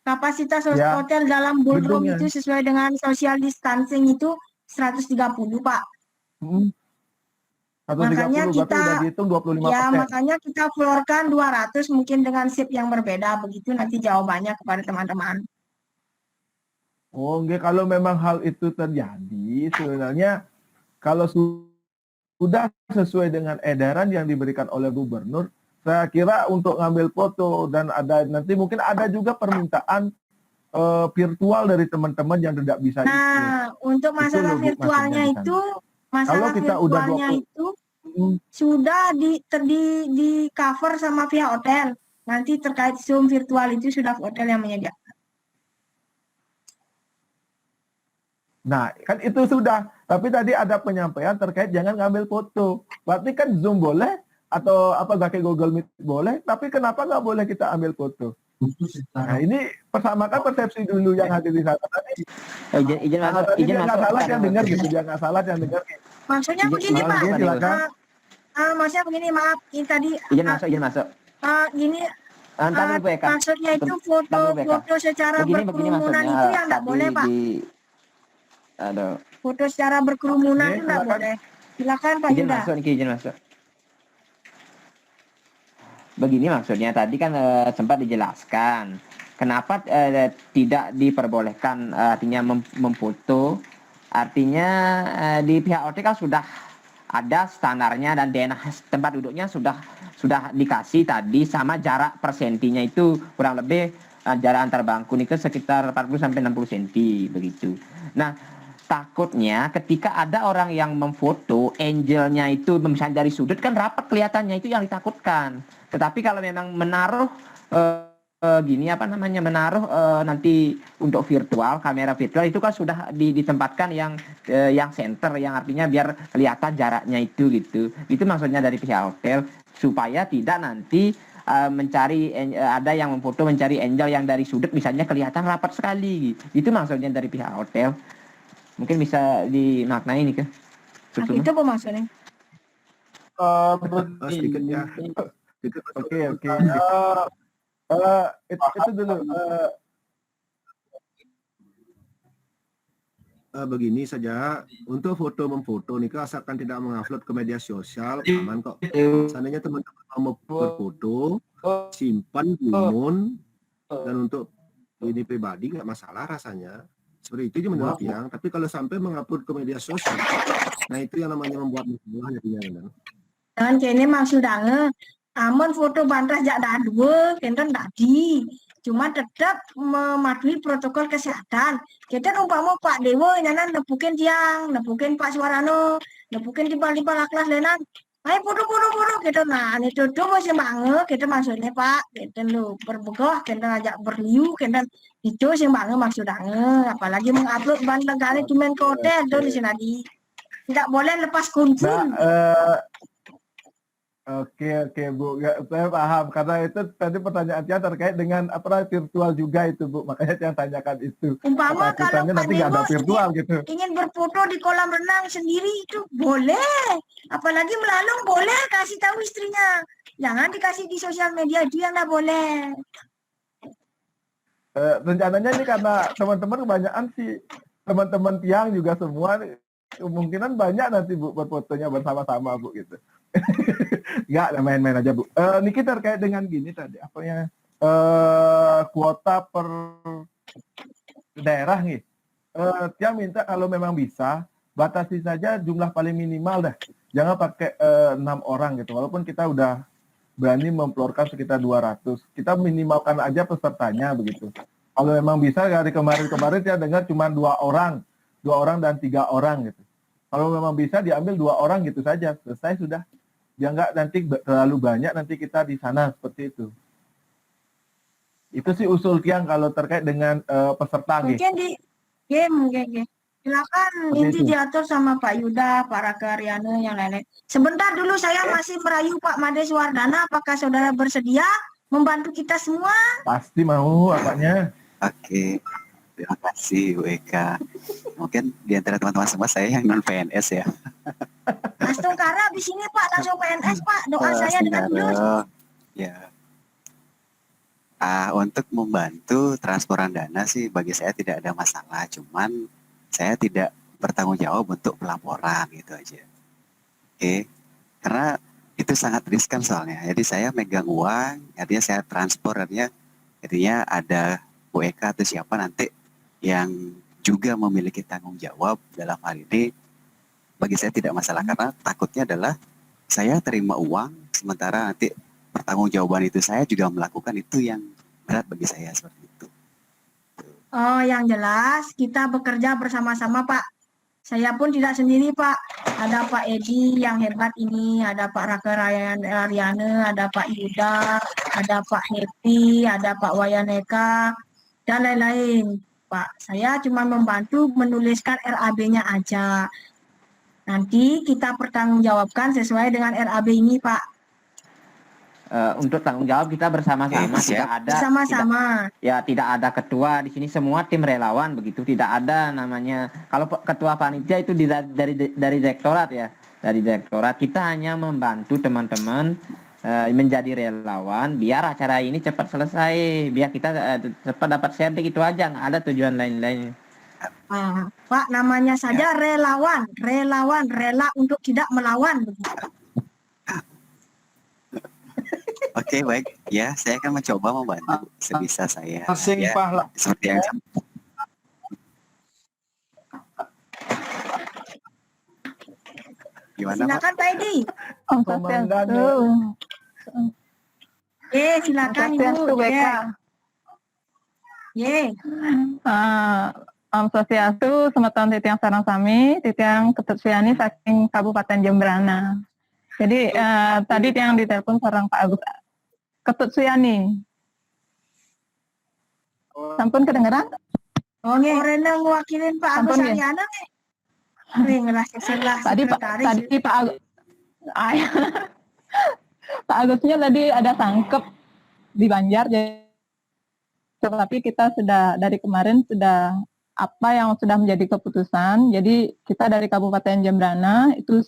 Kapasitas Ya, hotel dalam ballroom gedungnya. itu sesuai dengan social distancing itu 130 Pak. 130 Makanya berarti kita udah dihitung 25%. ya makanya kita keluarkan 200 mungkin dengan shift yang berbeda, begitu nanti jawabannya kepada teman-teman. Oh, enggak, kalau memang hal itu terjadi sebenarnya kalau sudah sesuai dengan edaran yang diberikan oleh gubernur, saya kira untuk ngambil foto dan ada nanti mungkin ada juga permintaan virtual dari teman-teman yang tidak bisa ikut. Nah, untuk masalah loh, Bu, virtualnya maksudnya di sana. itu, masalah Kalau kita udah virtualnya 20 itu sudah di cover sama pihak hotel. Nanti terkait Zoom virtual itu sudah hotel yang menyediakan. Nah, kan itu sudah. Tapi tadi ada penyampaian terkait jangan ngambil foto. Berarti kan Zoom boleh atau apa pakai Google Meet boleh, tapi kenapa nggak boleh kita ambil foto? Nah, ini persamakan persepsi dulu yang hadir di sana tadi. Izin masuk, izin masuk. Nggak salah yang dengar gitu, dia nggak salah yang dengar. Maksudnya begini Pak. Silakan. Maksudnya begini, maaf, ini tadi Izin masuk. gini. Entar dulu Bu Eka. Maksudnya itu foto secara Begini berkerumunan maksudnya, itu yang nggak tadi boleh Pak. Aduh. Foto secara berkerumunan itu nggak silakan. boleh. Silakan Pak Izin Yuda. masuk, Niki, izin masuk. Begini maksudnya tadi kan sempat dijelaskan kenapa tidak diperbolehkan artinya memfoto, artinya di pihak hotel kan sudah ada standarnya dan DNA tempat duduknya sudah dikasih tadi sama jarak persentinya itu kurang lebih jarak antar bangku itu sekitar 40 sampai 60 cm begitu. Nah, takutnya ketika ada orang yang memfoto angelnya itu misalnya dari sudut kan rapat kelihatannya, itu yang ditakutkan. Tetapi kalau memang menaruh menaruh nanti untuk virtual, kamera virtual itu kan sudah ditempatkan yang center, yang artinya biar kelihatan jaraknya itu gitu. Itu maksudnya dari pihak hotel supaya tidak nanti mencari ada yang memfoto mencari angel yang dari sudut misalnya kelihatan rapat sekali. Itu maksudnya dari pihak hotel. Mungkin bisa dimaknai nih ke. Itu apa maksudnya? Sedikit ya. Oke. Itu dulu. Begini saja, untuk memfoto nih, asalkan tidak mengupload ke media sosial, aman kok. Seandainya teman-teman mau berfoto, simpan gumun, dan untuk ini pribadi nggak masalah rasanya. Seperti itu menurut yang, tapi kalau sampai mengupload ke media sosial, nah itu yang namanya membuat masalah jadinya. Dan kini maksudnya, aman foto bantras jak dua, kenten tadi. Cuma tetap mematuhi protokol kesehatan. Kita umpama Pak Dewo nyanan nepukin tiang, nepukin Pak Suwarano, nepukin di balik kelas lenan. Ayo foto gitu. Nah, ini tuh masih banget kita maksudnya Pak. Kita lu berbegoh, kita ajak berliu, kita itu sih banget maksudnya. Apalagi mengupload banteng kali cuma ke hotel tuh di sini. Tidak boleh lepas kunci. Oke Bu, ya, saya paham karena itu tadi pertanyaannya terkait dengan apa virtual juga itu Bu, makanya yang tanyakan itu. Umpama kalau Ketakutannya Pak nanti nggak ada Nemo virtual gitu. ingin berfoto di kolam renang sendiri itu boleh. Apalagi melalung boleh, kasih tahu istrinya. Jangan dikasih di sosial media, dia nggak boleh. Rencananya ini karena teman-teman kebanyakan sih, teman-teman tiang juga semua nih, kemungkinan banyak nanti Bu berfotonya bersama-sama Bu gitu. Enggak, main-main aja Bu. Niki terkait dengan gini tadi, apa ya, kuota per daerah nih. Tiang minta kalau memang bisa, batasi saja jumlah paling minimal dah. Jangan pakai 6 orang gitu, walaupun kita udah berani memplorkan sekitar 200. Kita minimalkan aja pesertanya begitu. Kalau memang bisa dari kemarin-kemarin saya dengar cuma 2 orang dan 3 orang gitu. Kalau memang bisa diambil 2 orang gitu saja, selesai sudah. Biar nggak nanti terlalu banyak nanti kita di sana seperti itu. Itu sih usul Tiang kalau terkait dengan peserta gitu. Mungkin di mungkin. Silakan Seperti nanti itu. diatur sama Pak Yuda, Pak Raka Aryana, yang lain-lain. Sebentar dulu saya masih merayu Pak Mades Wardana, apakah saudara bersedia membantu kita semua? Pasti mau apanya. Oke, terima kasih Bu Eka. Mungkin di antara teman-teman semua saya yang non PNS ya. Mas Tungkara di sini Pak, langsung PNS Pak. Doa saya dengan tulus. Senggara, ya. Untuk membantu transferan dana sih bagi saya tidak ada masalah, cuman saya tidak bertanggung jawab untuk pelaporan gitu aja. Oke, karena itu sangat riskan soalnya. Jadi saya megang uang, artinya saya transfer, artinya ada Bu Eka atau siapa nanti yang juga memiliki tanggung jawab dalam hal ini. Bagi saya tidak masalah karena takutnya adalah saya terima uang sementara nanti pertanggungjawaban itu saya juga melakukan, itu yang berat bagi saya seperti itu. Oh, yang jelas kita bekerja bersama-sama Pak. Saya pun tidak sendiri Pak. Ada Pak Edi yang hebat ini, ada Pak Raka Aryana, ada Pak Yuda, ada Pak Happy, ada Pak Wayaneka, dan lain-lain. Pak, saya cuma membantu menuliskan RAB-nya aja. Nanti kita pertanggungjawabkan sesuai dengan RAB ini Pak. Untuk tanggung jawab kita bersama-sama, Siap. tidak ada Bersama-sama. tidak ada ketua di sini, semua tim relawan begitu, tidak ada namanya kalau ketua panitia itu dari direktorat ya, dari direktorat. Kita hanya membantu teman-teman menjadi relawan biar acara ini cepat selesai, biar kita cepat dapat share, itu aja, nggak ada tujuan lain-lain. Pak, namanya saja relawan, rela untuk tidak melawan begitu. Oke, baik. Ya, saya akan mencoba membantu sebisa saya. Asing Ya, Pak. seperti yang gimana Pak? Silakan Pak Edi. Om Komandan. Swastiastu. Silakan Om Swastiastu, Ibu. BK. Om Swastiastu, Semeton Titiang Sarang Sami, Titiang Ketut Suyani saking Kabupaten Jembrana. Jadi tadi yang ditelepon sarang Pak Agus Ketut Suyani. Sampun kedengeran? Oh, Rena ngewakilin Pak Agus Sampun, ya? Aryana nih. Ngelah Tadi Pak Agus, Pak Agusnya tadi ada sangkep di Banjar, tetapi kita sudah dari kemarin sudah apa yang sudah menjadi keputusan. Jadi kita dari Kabupaten Jembrana itu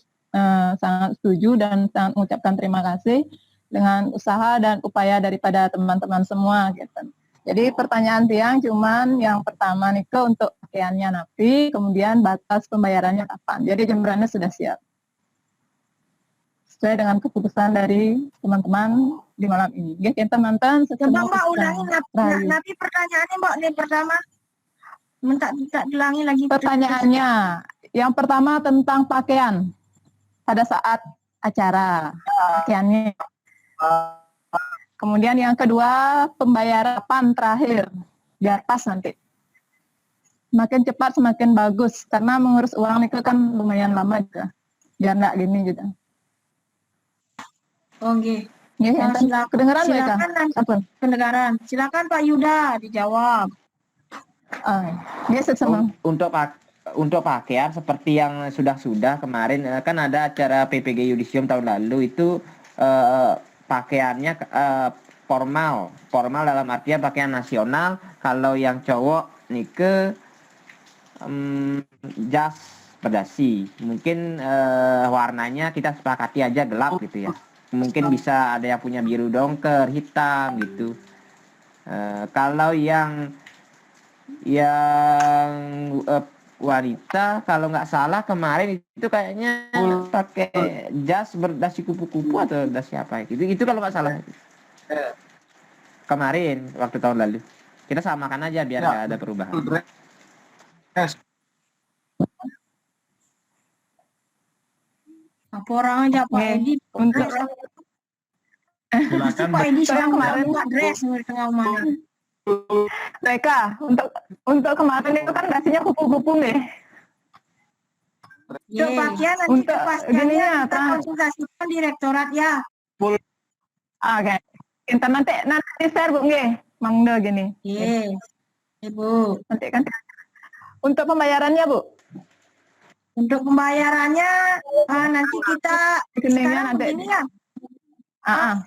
sangat setuju dan sangat mengucapkan terima kasih dengan usaha dan upaya daripada teman-teman semua gitu. Jadi pertanyaan Tiang cuman yang pertama nih untuk pakaiannya napi, kemudian batas pembayarannya kapan. Jadi Jembrana sudah siap. Sesuai dengan keputusan dari teman-teman di malam ini. Oke, teman-teman. Coba Mbak ulangi napi pertanyaannya Mbak nih pertama. Minta diulangi lagi. Pertanyaannya, yang pertama tentang pakaian pada saat acara, pakaiannya. Kemudian yang kedua, pembayaran kapan terakhir, biar pas nanti. Semakin cepat semakin bagus, karena mengurus uang itu kan lumayan lama juga. Biar nggak gini juga. Oke. Silakan. Kedengeran mereka? Kedengaran. Silakan Pak Yuda dijawab. Untuk pakaian seperti yang sudah kemarin kan ada acara PPG Yudisium tahun lalu itu pakaiannya formal dalam artian pakaian nasional. Kalau yang cowok nike jas pedasi, mungkin warnanya kita sepakati aja gelap gitu ya, mungkin bisa ada yang punya biru dongker hitam gitu. Kalau yang wanita kalau nggak salah kemarin itu kayaknya pakai jas berdasi kupu-kupu atau dasi apa itu kalau nggak salah kemarin waktu tahun lalu. Kita samakan aja biar nggak ada perubahan. Apa orang aja Pak Edi Untuk Silakan. Pak Edi sedang kemarin buka dress di tengah rumahnya. mereka untuk kemarin itu kan dasinya kupu-kupu nih. Untuk pakaian nanti Untuk kepastiannya gininya, kita Kak. konsultasikan direktorat ya. Oke. Kita nanti share Bu nggih, Mangdo gini. Yes. Ibu. Nanti kan untuk pembayarannya Bu. Untuk pembayarannya nanti kita Rekeningnya sekarang nanti. begini ya.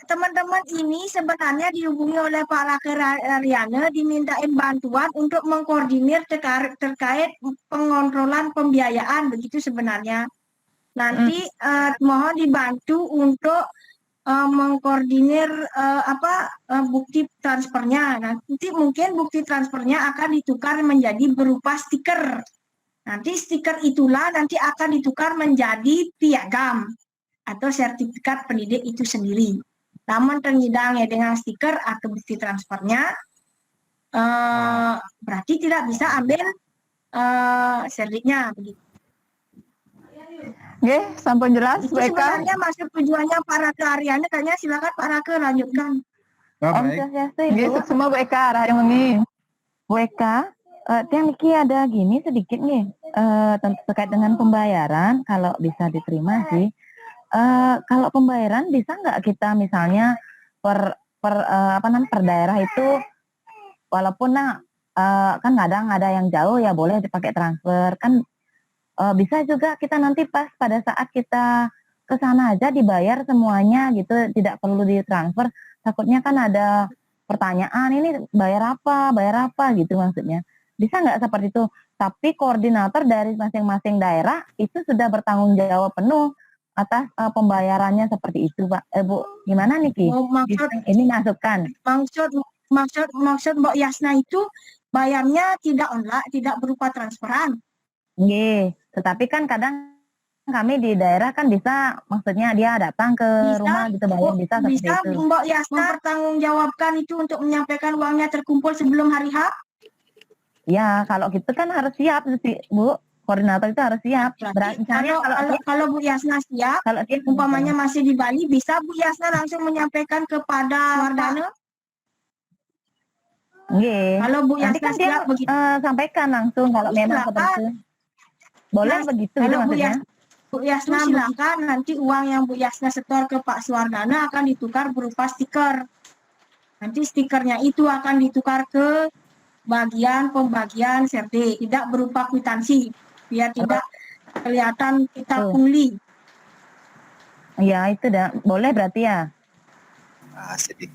Teman-teman ini sebenarnya dihubungi oleh Pak Raker Ariana dimintain bantuan untuk mengkoordinir terkait pengontrolan pembiayaan begitu sebenarnya. Nanti mohon dibantu untuk mengkoordinir bukti transfernya. Nanti mungkin bukti transfernya akan ditukar menjadi berupa stiker. Nanti stiker itulah nanti akan ditukar menjadi piagam atau sertifikat pendidik itu sendiri. Namun ternyidangnya dengan stiker atau bukti transfernya, berarti tidak bisa ambil serdiknya begitu. Nggih, sampun jelas Itu WK. sebenarnya maksud tujuannya Pak Rake Ariana, kayaknya silakan Pak Rake lanjutkan. Oh, Om baik. Swastiastu Ibu. Nggih, semua WK arah yang ini. WK, Tiang Niki ada gini sedikit nih, terkait dengan pembayaran, kalau bisa diterima sih. Kalau pembayaran bisa nggak kita misalnya per daerah itu, walaupun kan kadang ada yang jauh ya boleh dipakai transfer kan. Bisa juga kita nanti pas pada saat kita ke sana aja dibayar semuanya gitu, tidak perlu ditransfer. Takutnya kan ada pertanyaan ini bayar apa gitu maksudnya. Bisa nggak seperti itu? Tapi koordinator dari masing-masing daerah itu sudah bertanggung jawab penuh atas pembayarannya seperti itu, Pak. Bu, gimana nih Ki? Oh, Ini masukkan. maksud Mbak Yasna itu bayarnya tidak online, tidak berupa transferan. Nggih, tetapi kan kadang kami di daerah kan bisa, maksudnya dia datang ke rumah gitu bayar bisa seperti Bisa itu. Mbak Yasna mempertanggungjawabkan itu untuk menyampaikan uangnya terkumpul sebelum hari H? Ya, kalau gitu kan harus siap sih, Bu. Koordinator itu harus siap. Berarti Misalnya kalau Bu Yasna siap, kalau dia umpamanya masih di Bali, bisa Bu Yasna langsung menyampaikan kepada Wardana? nggih. Kalau Bu Nanti Yasna kan dia siap begitu. sampaikan langsung kalau memang Silakan. seperti itu. Boleh Mas, begitu kalau gitu Bu maksudnya. Bu Yasna silakan, nanti uang yang Bu Yasna setor ke Pak Suwardana akan ditukar berupa stiker. Nanti stikernya itu akan ditukar ke bagian pembagian serdi, tidak berupa kwitansi, biar tidak kelihatan kita pungli. Ya, itu dah boleh berarti ya. Sedih.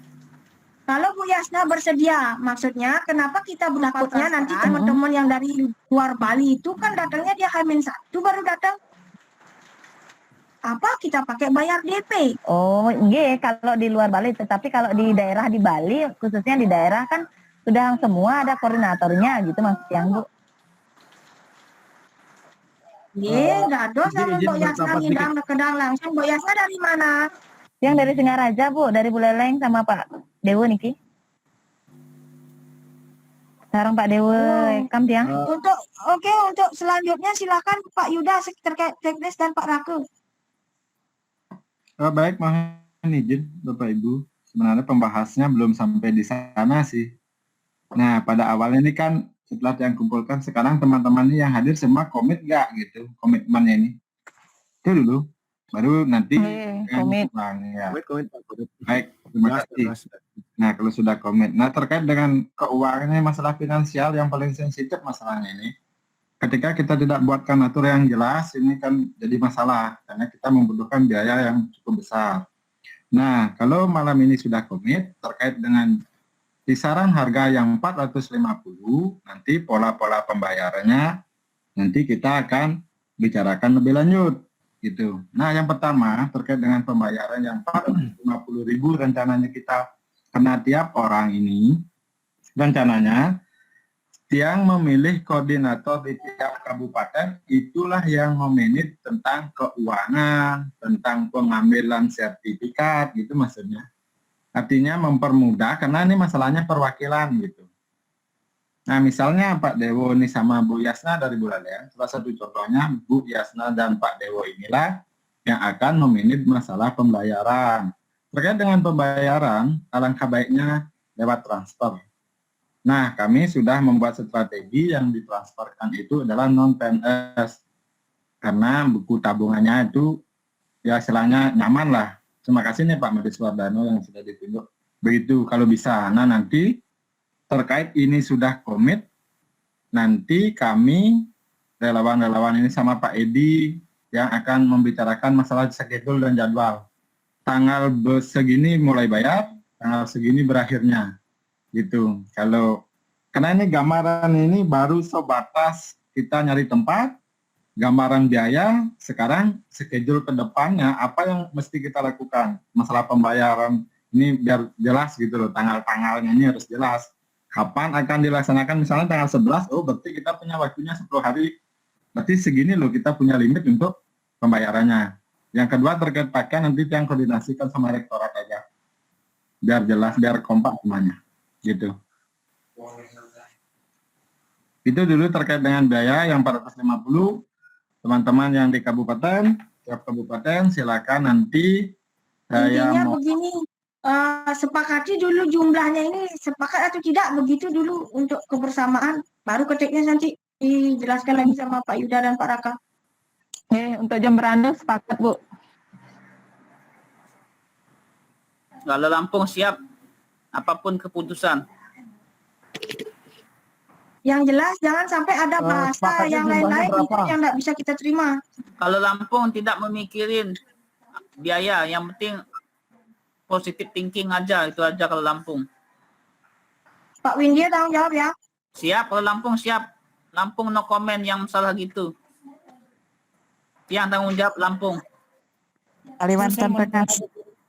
Kalau Bu Yasna bersedia, maksudnya kenapa kita bertakutnya nanti teman-teman yang dari luar Bali itu kan datangnya dia H-1 baru datang. Apa kita pakai bayar DP? Oh, nggih, kalau di luar Bali, tetapi kalau di daerah di Bali, khususnya di daerah kan sudah semua ada koordinatornya gitu maksudnya, Bu. Nggih, dado sama izin Mbak Yasna berpendapat ngidam kedang langsung. Mbak Yasna dari mana? Yang dari Singaraja, Bu, dari Buleleng sama Pak Dewo niki. Sekarang Pak Dewo, kam tiang. Untuk selanjutnya silakan Pak Yuda terkait teknis dan Pak Rake. Baik, mohon izin Bapak Ibu. Sebenarnya pembahasnya belum sampai di sana sih. Nah, pada awalnya ini kan setelah yang kumpulkan, sekarang teman-teman ini yang hadir semua komit nggak gitu, komitmennya ini. Itu dulu, baru nanti komit. Ya. Komit. Baik, terima kasih. Nah, kalau sudah komit. Nah, terkait dengan keuangan ini, masalah finansial yang paling sensitif masalahnya ini. Ketika kita tidak buatkan aturan yang jelas, ini kan jadi masalah. Karena kita membutuhkan biaya yang cukup besar. Nah, kalau malam ini sudah komit terkait dengan kisaran harga yang 450, nanti pola-pola pembayarannya nanti kita akan bicarakan lebih lanjut gitu. Nah, yang pertama terkait dengan pembayaran yang 450.000 rencananya kita kena tiap orang ini, rencananya yang memilih koordinator di tiap kabupaten itulah yang memanage tentang keuangan, tentang pengambilan sertifikat gitu maksudnya. Artinya mempermudah karena ini masalahnya perwakilan gitu. Nah, misalnya Pak Dewo ini sama Bu Yasna dari Buleleng, salah satu contohnya Bu Yasna dan Pak Dewo inilah yang akan memanage masalah pembayaran. Terkait dengan pembayaran, alangkah baiknya lewat transfer. Nah, kami sudah membuat strategi yang ditransferkan itu adalah non-PNS. Karena buku tabungannya itu ya istilahnya nyaman lah. Terima kasih nih Pak Medis Wardano yang sudah ditunjuk. Begitu kalau bisa. Nah, nanti terkait ini sudah komit, nanti kami relawan-relawan ini sama Pak Edi yang akan membicarakan masalah schedule dan jadwal. Tanggal segini mulai bayar, tanggal segini berakhirnya. Gitu. Karena ini gambaran ini baru sebatas kita nyari tempat, gambaran biaya, sekarang schedule ke depannya apa yang mesti kita lakukan. Masalah pembayaran ini biar jelas gitu loh, tanggal-tanggalnya ini harus jelas. Kapan akan dilaksanakan, misalnya tanggal 11, oh berarti kita punya waktunya 10 hari. Berarti segini loh kita punya limit untuk pembayarannya. Yang kedua terkait pakaian nanti yang koordinasikan sama rektorat aja. Biar jelas, biar kompak semuanya. Gitu. Itu dulu terkait dengan biaya yang 450. Teman-teman yang di kabupaten, tiap kabupaten silakan nanti saya Intinya mau begini, sepakati dulu jumlahnya ini sepakat atau tidak begitu dulu untuk kebersamaan. Baru ketiknya nanti dijelaskan lagi sama Pak Yuda dan Pak Raka. Untuk Jemberana sepakat Bu. Kalau Lampung siap apapun keputusan. Yang jelas jangan sampai ada bahasa sepakatnya yang jumlahnya lain-lain berapa? itu yang tidak bisa kita terima. Kalau Lampung tidak memikirin biaya, yang penting positive thinking aja, itu aja kalau Lampung. Pak Windia tanggung jawab ya. Siap, kalau Lampung siap. Lampung no comment yang masalah gitu. Yang tanggung jawab Lampung.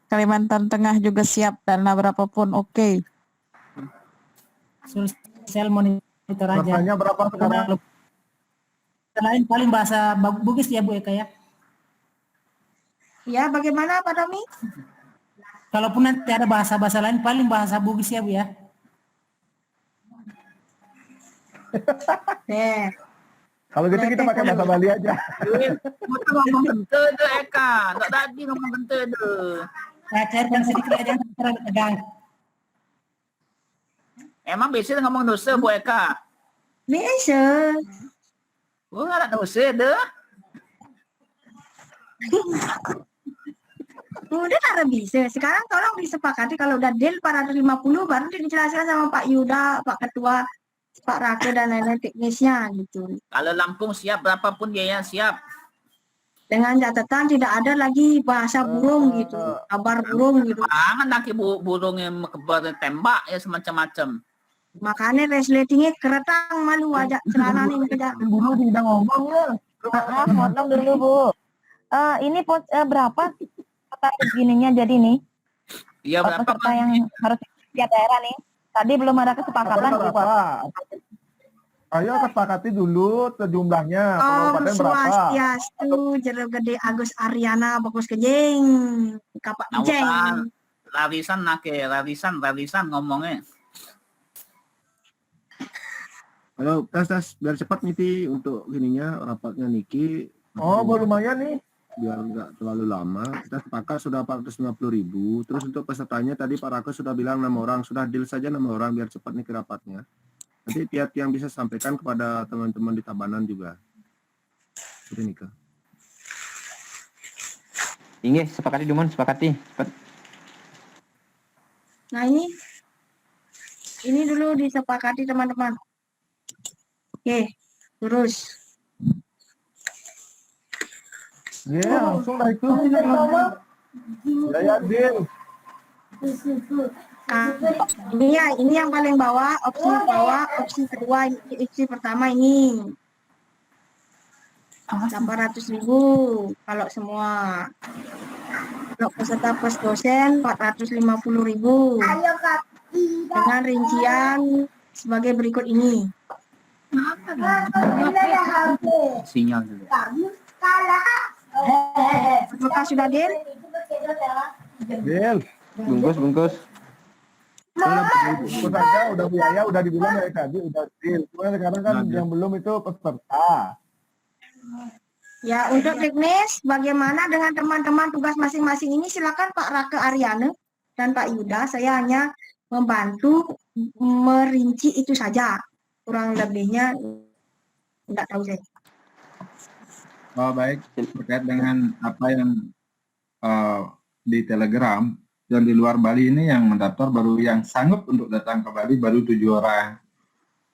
Kalimantan Tengah juga siap dana berapapun oke. Sel monitor aja. Rasanya berapa sekarang? Lain paling bahasa Bugis ya Bu Eka ya. Ya, bagaimana Pak Domi? Kalaupun nanti ada bahasa-bahasa lain paling bahasa Bugis ya Bu ya. Kalau gitu kita pakai bahasa Bali aja. Betul ngomong gente deh Eka. Tak tadi ngomong gente deh. Saya cairkan sedikit aja terlalu tegang. Emang biasanya ngomong dosa Bu Eka. Biasa. Oh, nggak ada dosa deh. Udah tak bisa. Sekarang tolong disepakati kalau udah deal 450 baru dijelaskan sama Pak Yuda, Pak Ketua, Pak Rake dan lain-lain teknisnya gitu. Kalau Lampung siap berapapun biaya siap. Dengan catatan tidak ada lagi bahasa burung gitu, kabar burung gitu. Jangan nanti burung yang tembak ya semacam-macam. Makanya resletingnya keretang malu aja celana nih kerja. Dulu tidak ngomong ya. Maaf, potong dulu Bu. Ini berapa kota begininya jadi nih? Iya berapa Peserta yang harus tiap daerah nih. Tadi belum ada kesepakatan Bu. Ayo kesepakati dulu jumlahnya. Om Kabupaten berapa? Swastiastu, Jero Gede Agus Ariana, Bagus Kejeng, Kapak Kejeng. Rarisan ngomongnya. Halo, tes biar cepat nih untuk ininya rapatnya Niki. Oh, lumayan nih. Biar nggak terlalu lama. Kita sepakat sudah 450.000. Terus untuk pesertanya tadi Pak Raka sudah bilang 6 orang, sudah deal saja 6 orang biar cepat nih ke rapatnya. Nanti tiap yang bisa sampaikan kepada teman-teman di Tabanan juga. Jadi Nika. Inggih, sepakati Dumon, sepakati. Cepat. Nah ini dulu disepakati teman-teman. Oke, terus. Ya, langsung lah itu. Ya, Din. Nah, ini yang paling bawah, opsi kedua, opsi pertama ini 800.000 kalau semua. Kalau peserta plus dosen 450.000 dengan rincian sebagai berikut ini. Sinyal dulu. Apakah sudah, Din? Din. Bungkus. Bungkus aja udah biaya udah dibilang dari tadi udah deal. Cuma sekarang kan yang belum itu peserta. Ya, untuk teknis, bagaimana dengan teman-teman tugas masing-masing ini, silakan Pak Rake Aryana dan Pak Yuda. Saya hanya membantu merinci itu saja. Kurang lebihnya tidak tahu saya. Oh, baik, terkait dengan apa yang di Telegram, yang di luar Bali ini yang mendaftar baru yang sanggup untuk datang ke Bali baru 7 orang.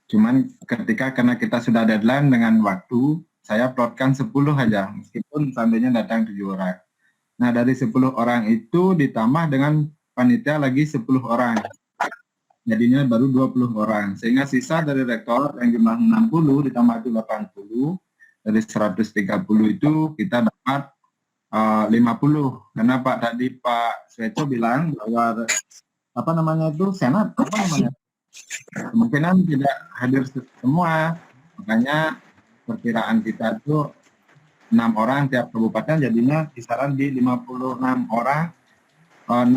Cuman karena kita sudah deadline dengan waktu, saya plotkan 10 aja, meskipun seandainya datang 7 orang. Nah, dari 10 orang itu ditambah dengan panitia lagi 10 orang. Jadinya baru 20 orang. Sehingga sisa dari rektor yang jumlah 60 ditambah itu 80, dari 130 itu kita dapat 50. Karena tadi Pak Sveco bilang bahwa senat, kemungkinan tidak hadir semua. Makanya perkiraan kita itu 6 orang tiap kabupaten, jadinya kisaran di 56 orang, 6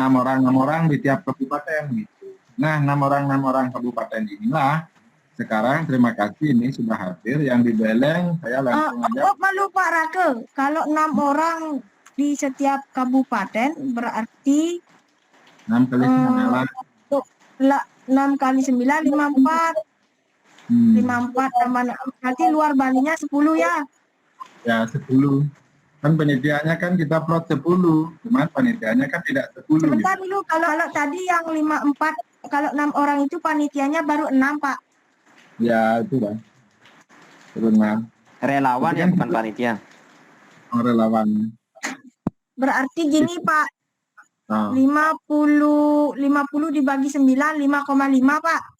orang di tiap kabupaten gitu. Nah, 6 orang kabupaten inilah sekarang terima kasih ini sudah hadir. Yang di Beleng saya langsung aja. Malu Pak Rake, kalau 6 orang di setiap kabupaten berarti 6 kali 6 kali 9, 54. 54 tambah, berarti luar Balinya 10 ya? Ya, 10. Kan penitiannya kan kita plot 10, cuman penitiannya kan tidak 10. Sebentar gitu. dulu, kalau tadi yang 54, kalau 6 orang itu panitianya baru 6, Pak. Ya, itu kan. Baru 6. Relawan Itu ya, kan bukan panitia. Relawan. Berarti gini, Pak. Nah, 50 dibagi 9, 5,5, Pak.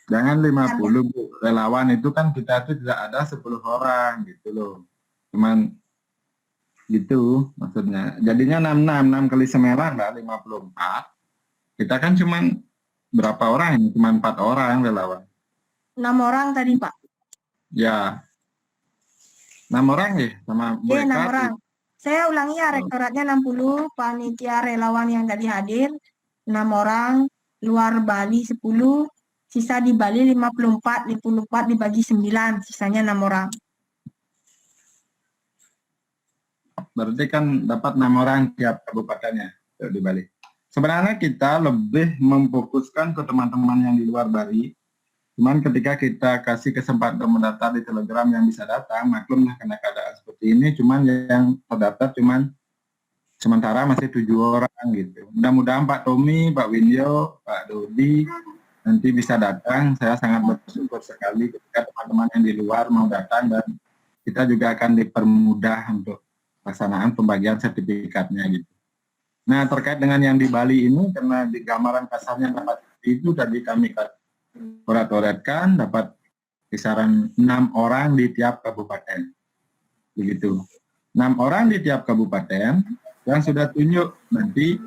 jangan 50, Bu. Relawan itu kan kita tuh tidak ada 10 orang gitu loh. Cuman gitu maksudnya. Jadinya 6 kali 9 lah 54. Kita kan cuman berapa orang ini? Cuman 4 orang relawan. 6 orang tadi, Pak. Ya. 6 orang ya sama Bu Oke, 6 Eka. orang. Saya ulangi ya, rektoratnya 60, panitia relawan yang tadi hadir 6 orang, luar Bali 10, sisa di Bali 54 dibagi 9, sisanya 6 orang. Berarti kan dapat 6 orang tiap kabupatennya di Bali. Sebenarnya kita lebih memfokuskan ke teman-teman yang di luar Bali. Cuman ketika kita kasih kesempatan mendaftar di Telegram yang bisa datang, maklumlah karena keadaan seperti ini, cuman yang terdaftar cuman sementara masih 7 orang gitu. Mudah-mudahan Pak Tommy, Pak Winyo, Pak Dodi nanti bisa datang. Saya sangat bersyukur sekali ketika teman-teman yang di luar mau datang, dan kita juga akan dipermudah untuk pelaksanaan pembagian sertifikatnya gitu. Nah, terkait dengan yang di Bali ini, karena di gambaran kasarnya dapat itu tadi kami koret-koretkan, dapat kisaran 6 orang di tiap kabupaten. Begitu. 6 orang di tiap kabupaten yang sudah tunjuk, nanti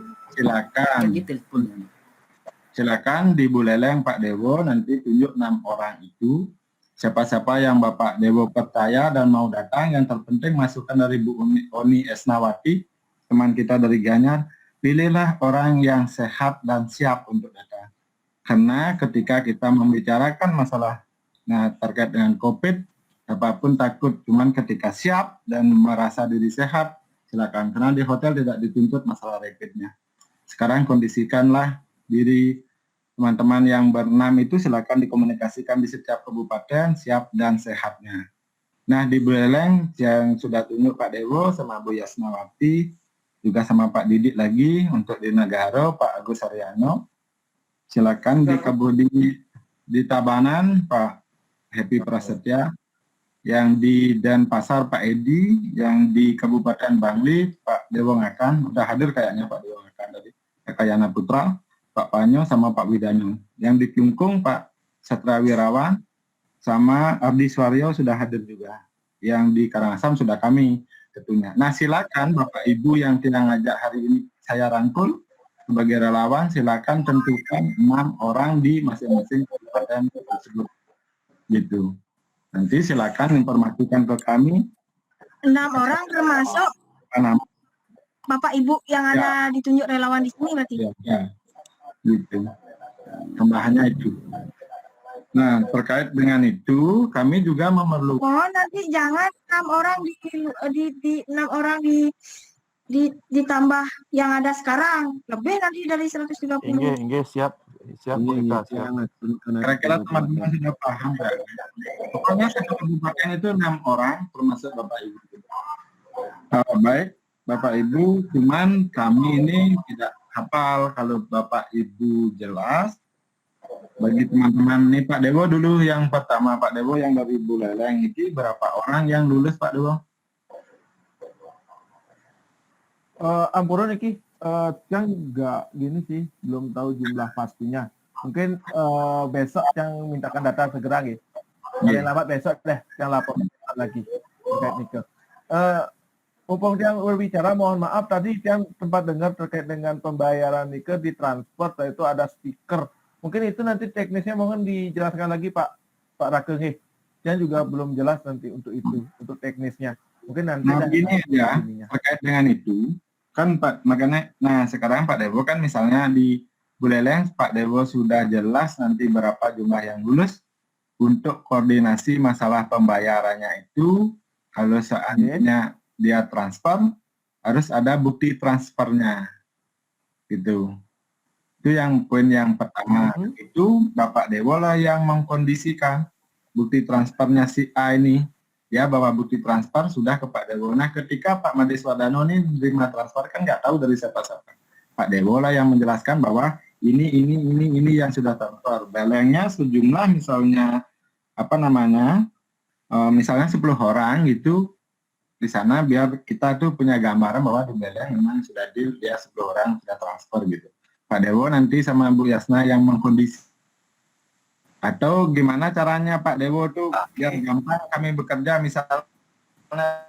silakan di Buleleng Pak Dewo nanti tunjuk 6 orang itu. Siapa-siapa yang Bapak Dewo percaya dan mau datang, yang terpenting masukan dari Bu Oni Esnawati, teman kita dari Gianyar, pilihlah orang yang sehat dan siap untuk datang. Karena ketika kita membicarakan masalah terkait dengan COVID, apapun takut, cuman ketika siap dan merasa diri sehat, silakan. Karena di hotel tidak dituntut masalah rapidnya. Sekarang kondisikanlah diri teman-teman yang berenam itu, silakan dikomunikasikan di setiap kabupaten, siap dan sehatnya. Nah, di Buleleng yang sudah tunjuk Pak Dewo sama Bu Yasnawati, juga sama Pak Didik lagi, untuk di Nagaro, Pak Agus Aryano. Silakan di Tabanan, Pak Happy Prasetya. yang di Denpasar Pak Edi, yang di Kabupaten Bangli Pak Dewo Ngakan, udah hadir kayaknya Pak Dewo Ngakan tadi, Kayana Putra, Pak Panyo sama Pak Widanyo. Yang di Klungkung Pak Satria Wirawan sama Ardi Suaryo sudah hadir juga. Yang di Karangasem sudah kami tentunya. Nah silakan Bapak Ibu yang tidak ngajak hari ini saya rangkul sebagai relawan, silakan tentukan 6 orang di masing-masing kabupaten tersebut. Gitu. Nanti silakan informasikan ke kami. 6 orang termasuk Nama. Bapak Ibu yang ada ditunjuk relawan di sini berarti? Ya. Gitu. Tambahannya itu. Nah, terkait dengan itu, kami juga memerlukan. Mohon nanti jangan 6 orang di 6 orang ditambah yang ada sekarang. Lebih nanti dari 130. Enggak, siap mereka. Kira-kira teman-teman sudah paham ya? Pokoknya satu kabupaten itu 6 orang, termasuk Bapak Ibu. Baik, Bapak Ibu, cuman kami ini tidak hafal. Kalau Bapak Ibu jelas, bagi teman-teman nih Pak Dewo dulu yang pertama, Pak Dewo yang dari Buleleng ini berapa orang yang lulus Pak Dewo? Ampura Niki, yang nggak gini sih, belum tahu jumlah pastinya. Mungkin besok yang mintakan data segera gitu. Yang lambat besok deh, yang lapor lagi terkait Nike. Mumpung yang berbicara, mohon maaf tadi yang tempat dengar terkait dengan pembayaran Nike di transport, itu ada stiker. Mungkin itu nanti teknisnya mohon dijelaskan lagi Pak Rake nih. Yang juga belum jelas nanti untuk itu, untuk teknisnya. Mungkin nanti. Nah begini ya, terkait dengan itu. Kan Pak, makanya, nah sekarang Pak Dewo kan misalnya di Buleleng, Pak Dewo sudah jelas nanti berapa jumlah yang lulus. Untuk koordinasi masalah pembayarannya itu, kalau seandainya dia transfer, harus ada bukti transfernya. Gitu. Itu yang poin yang pertama. Itu Bapak Dewo lah yang mengkondisikan bukti transfernya si A ini. Ya, bahwa bukti transfer sudah ke Pak Dewo. Nah, ketika Pak Made Swadano ini menerima transfer, kan nggak tahu dari siapa-siapa. Pak Dewo lah yang menjelaskan bahwa ini yang sudah transfer. Belengnya sejumlah misalnya, misalnya 10 orang gitu, di sana biar kita tuh punya gambaran bahwa di Beleng memang sudah deal, dia 10 orang sudah transfer gitu. Pak Dewo nanti sama Bu Yasna yang mengkondisi. Atau gimana caranya Pak Dewo tuh biar gampang kami bekerja, misalnya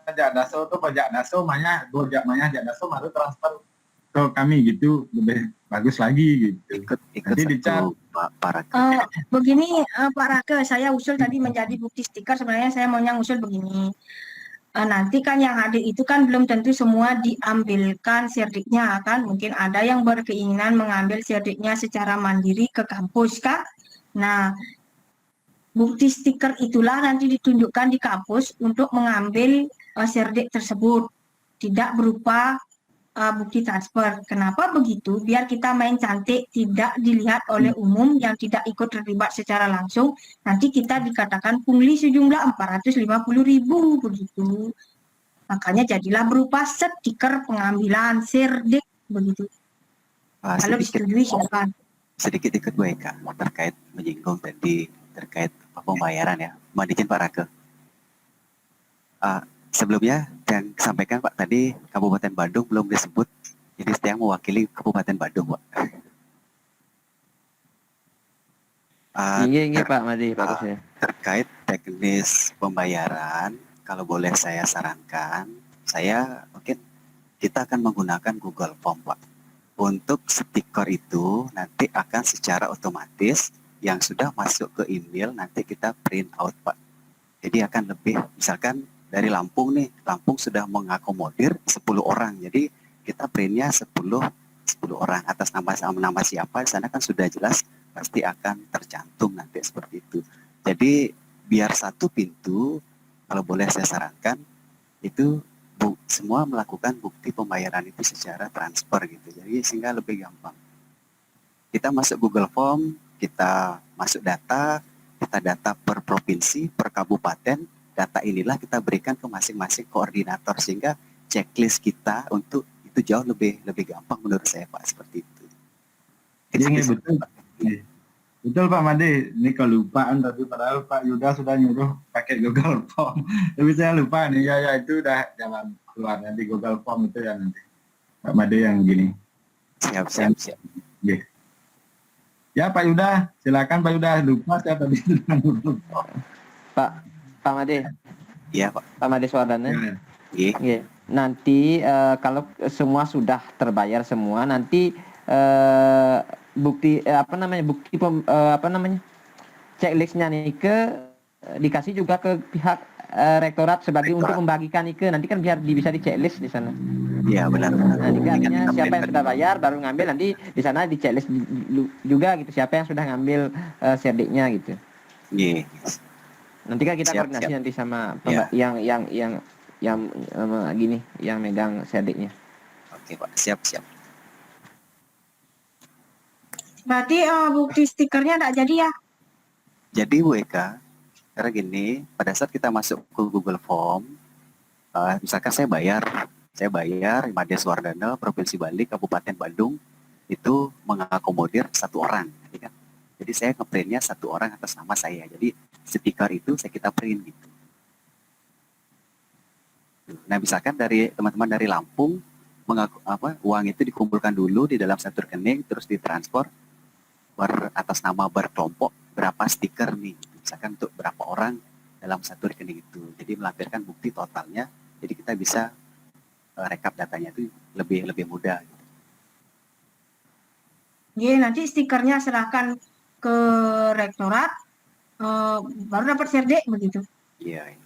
Jakdaso tuh pajak daso manya Jakdaso baru transfer ke kami gitu, lebih bagus lagi gitu. Ikut nanti dicat Pak Rake. Begini Pak Rake, saya usul tadi menjadi bukti stiker, sebenarnya saya maunya usul begini. Nanti kan yang hadir itu kan belum tentu semua diambilkan sirdiknya kan, mungkin ada yang berkeinginan mengambil sirdiknya secara mandiri ke kampus kan. Nah, bukti stiker itulah nanti ditunjukkan di kampus untuk mengambil sirdik tersebut, tidak berupa bukti transfer. Kenapa begitu? Biar kita main cantik, tidak dilihat oleh umum yang tidak ikut terlibat secara langsung. Nanti kita dikatakan pungli sejumlah 450.000 begitu. Makanya jadilah berupa stiker pengambilan sirdik begitu. Kalau disetujui silakan. Sedikit ikut Bu Eka terkait menyinggung tadi terkait pembayaran ya. Mohon izin Pak Rake. Sebelumnya yang disampaikan Pak tadi Kabupaten Bandung belum disebut, jadi saya yang mewakili Kabupaten Bandung Pak. Iya Pak Madi, bagus ya. Terkait teknis pembayaran, kalau boleh saya sarankan, mungkin kita akan menggunakan Google Form Pak. Untuk stiker itu nanti akan secara otomatis yang sudah masuk ke email nanti kita print out Pak. Jadi akan lebih, misalkan dari Lampung nih, Lampung sudah mengakomodir 10 orang. Jadi kita printnya 10 orang atas nama siapa di sana kan sudah jelas pasti akan tercantum nanti seperti itu. Jadi biar satu pintu, kalau boleh saya sarankan itu semua melakukan bukti pembayaran itu secara transfer gitu. Jadi sehingga lebih gampang. Kita masuk Google Form, kita masuk data, kita data per provinsi, per kabupaten, data inilah kita berikan ke masing-masing koordinator sehingga checklist kita untuk itu jauh lebih gampang menurut saya Pak seperti itu. Iya betul. Betul Pak Made, ini kelupaan tadi padahal Pak Yuda sudah nyuruh pakai Google Form. Tapi saya lupa nih, ya itu udah jalan keluar nanti Google Form itu ya nanti. Pak Made yang gini. Siap. Yeah. Ya Pak Yuda, silakan Pak Yuda, lupa saya tadi sudah Google Form. Pak Made. Iya Pak. Pak Made Swardana. Iya. Iya. Nanti kalau semua sudah terbayar semua, nanti bukti checklistnya nih dikasih juga ke pihak rektorat sebagai untuk membagikan nih nanti kan biar bisa di checklist di sana. Iya benar. Nanti artinya siapa yang sudah bayar baru ngambil, nanti di sana di checklist juga gitu siapa yang sudah ngambil serdiknya gitu. Iya. Nanti kan kita Siap, koordinasi siap. nanti sama Ya. yang gini yang megang serdiknya. Oke Pak, siap. Berarti bukti stikernya enggak jadi ya? Jadi Bu Eka, karena gini, pada saat kita masuk ke Google Form, misalkan saya bayar Made Swardana, Provinsi Bali, Kabupaten Bandung, itu mengakomodir 1 orang. Jadi saya ngeprintnya 1 orang atas nama saya. Jadi stiker itu kita print gitu. Nah misalkan dari teman-teman dari Lampung, uang itu dikumpulkan dulu di dalam satu rekening, terus ditransfer atas nama berkelompok berapa stiker nih, misalkan untuk berapa orang dalam satu rekening itu. Jadi melampirkan bukti totalnya, jadi kita bisa rekap datanya itu lebih mudah. Iya, nanti stikernya serahkan ke rektorat, baru dapat serdik begitu. Iya.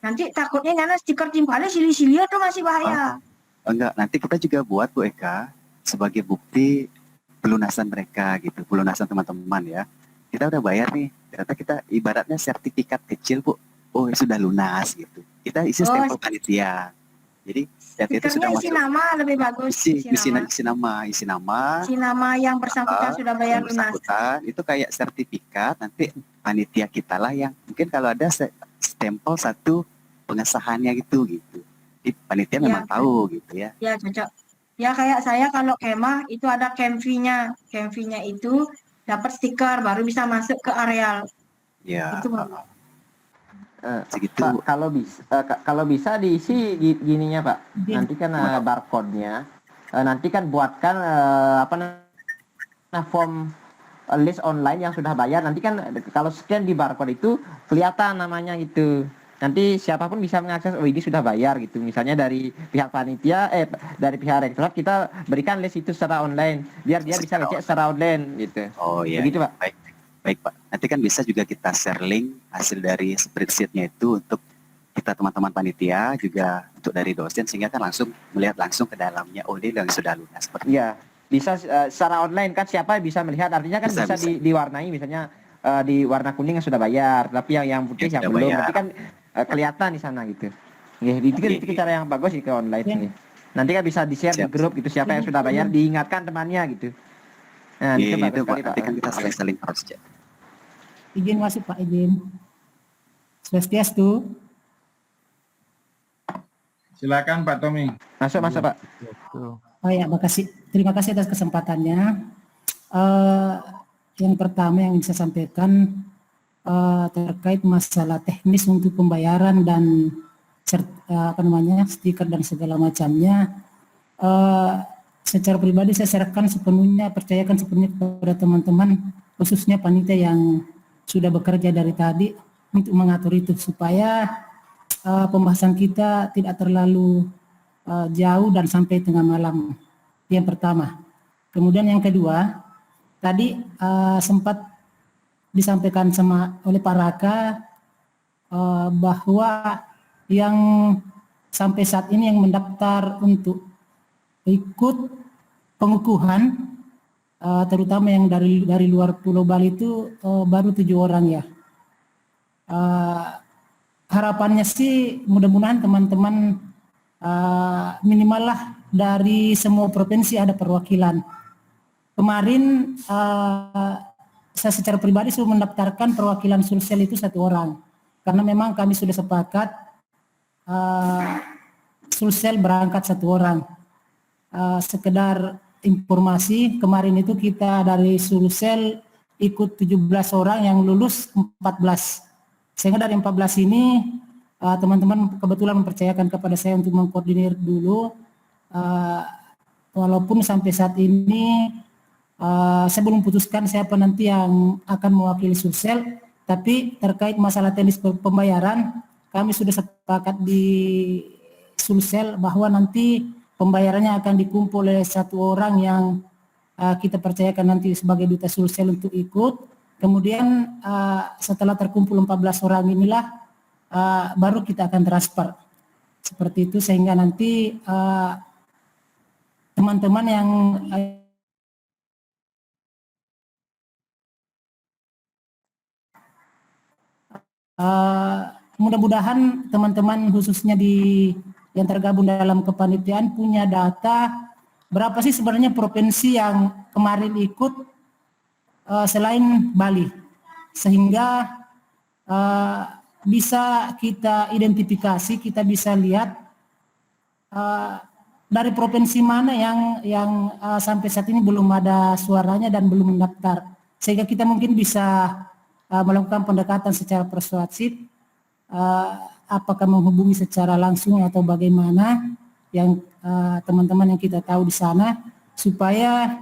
Nanti takutnya karena stiker timpalnya sili-sili atau masih bahaya. Enggak, nanti kita juga buat Bu Eka sebagai bukti pelunasan mereka gitu, pelunasan teman-teman ya. Kita udah bayar nih, ternyata kita ibaratnya sertifikat kecil Bu. Oh sudah lunas gitu. Kita isi stempel panitia. Jadi data itu sudah isi masuk. nama lebih bagus. Isi nama yang bersangkutan sudah bayar lunas. Itu kayak sertifikat, nanti panitia kita lah yang mungkin kalau ada stempel satu pengesahannya gitu. Jadi panitia memang tahu gitu ya. Ya cocok. Ya kayak saya kalau kemah itu ada camfee-nya. Camfee-nya itu dapat stiker baru bisa masuk ke areal. Ya. Itu segitu. Pak, kalau bisa diisi gininya Pak. Nanti kan barcode-nya. Nanti kan buatkan form list online yang sudah bayar. Nanti kan kalau scan di barcode itu kelihatan namanya gitu. Nanti siapapun bisa mengakses, oh ini sudah bayar gitu. Misalnya dari pihak panitia, dari pihak rektorat kita berikan list itu secara online, biar dia bisa ngecek secara online gitu. Oh iya. Begitu Pak. Baik Pak. Nanti kan bisa juga kita share link hasil dari spreadsheet-nya itu untuk kita teman-teman panitia, juga untuk dari dosen, sehingga kan melihat langsung ke dalamnya, oh ini yang sudah lunas. Iya, bisa secara online kan siapa bisa melihat, artinya kan bisa. Diwarnai misalnya di warna kuning yang sudah bayar, tapi yang putih yang belum, nanti kan kelihatan di sana gitu. Itu cara yang bagus ke online. Nanti kan bisa di-share di grup gitu, siapa yang sudah bayar diingatkan temannya gitu. Nah, itu bagus sekali Pak. Nanti kan kita saling cross check. Izin masuk Pak, izin. Swastiastu. Silakan Pak Tommy. Masuk Pak. Oh ya, makasih. Terima kasih atas kesempatannya. Yang pertama yang saya sampaikan terkait masalah teknis untuk pembayaran dan stiker dan segala macamnya. Secara pribadi saya percayakan sepenuhnya kepada teman-teman, khususnya panitia yang sudah bekerja dari tadi untuk mengatur itu supaya pembahasan kita tidak terlalu jauh dan sampai tengah malam. Yang pertama. Kemudian yang kedua, tadi sempat disampaikan oleh Pak Raka bahwa yang sampai saat ini yang mendaftar untuk ikut pengukuhan, terutama yang dari luar Pulau Bali itu baru 7 orang ya. Harapannya sih mudah-mudahan teman-teman minimal lah dari semua provinsi ada perwakilan. Kemarin saya secara pribadi sudah mendaftarkan perwakilan Sulsel itu 1 orang, karena memang kami sudah sepakat Sulsel berangkat 1 orang. Sekedar informasi, kemarin itu kita dari Sulsel ikut 17 orang, yang lulus 14. Sehingga dari 14 ini teman-teman kebetulan mempercayakan kepada saya untuk mengkoordinir dulu. Walaupun sampai saat ini saya belum putuskan siapa nanti yang akan mewakili Sulsel, tapi terkait masalah teknis pembayaran, kami sudah sepakat di Sulsel bahwa nanti pembayarannya akan dikumpul oleh satu orang yang kita percayakan nanti sebagai duta Sulsel untuk ikut. Kemudian setelah terkumpul 14 orang inilah baru kita akan transfer. Seperti itu, sehingga nanti teman-teman yang mudah-mudahan teman-teman khususnya yang tergabung dalam kepanitiaan punya data berapa sih sebenarnya provinsi yang kemarin ikut selain Bali, sehingga bisa kita identifikasi, kita bisa lihat dari provinsi mana yang sampai saat ini belum ada suaranya dan belum mendaftar, sehingga kita mungkin bisa melakukan pendekatan secara persuasif, apakah menghubungi secara langsung atau bagaimana yang teman-teman yang kita tahu di sana, supaya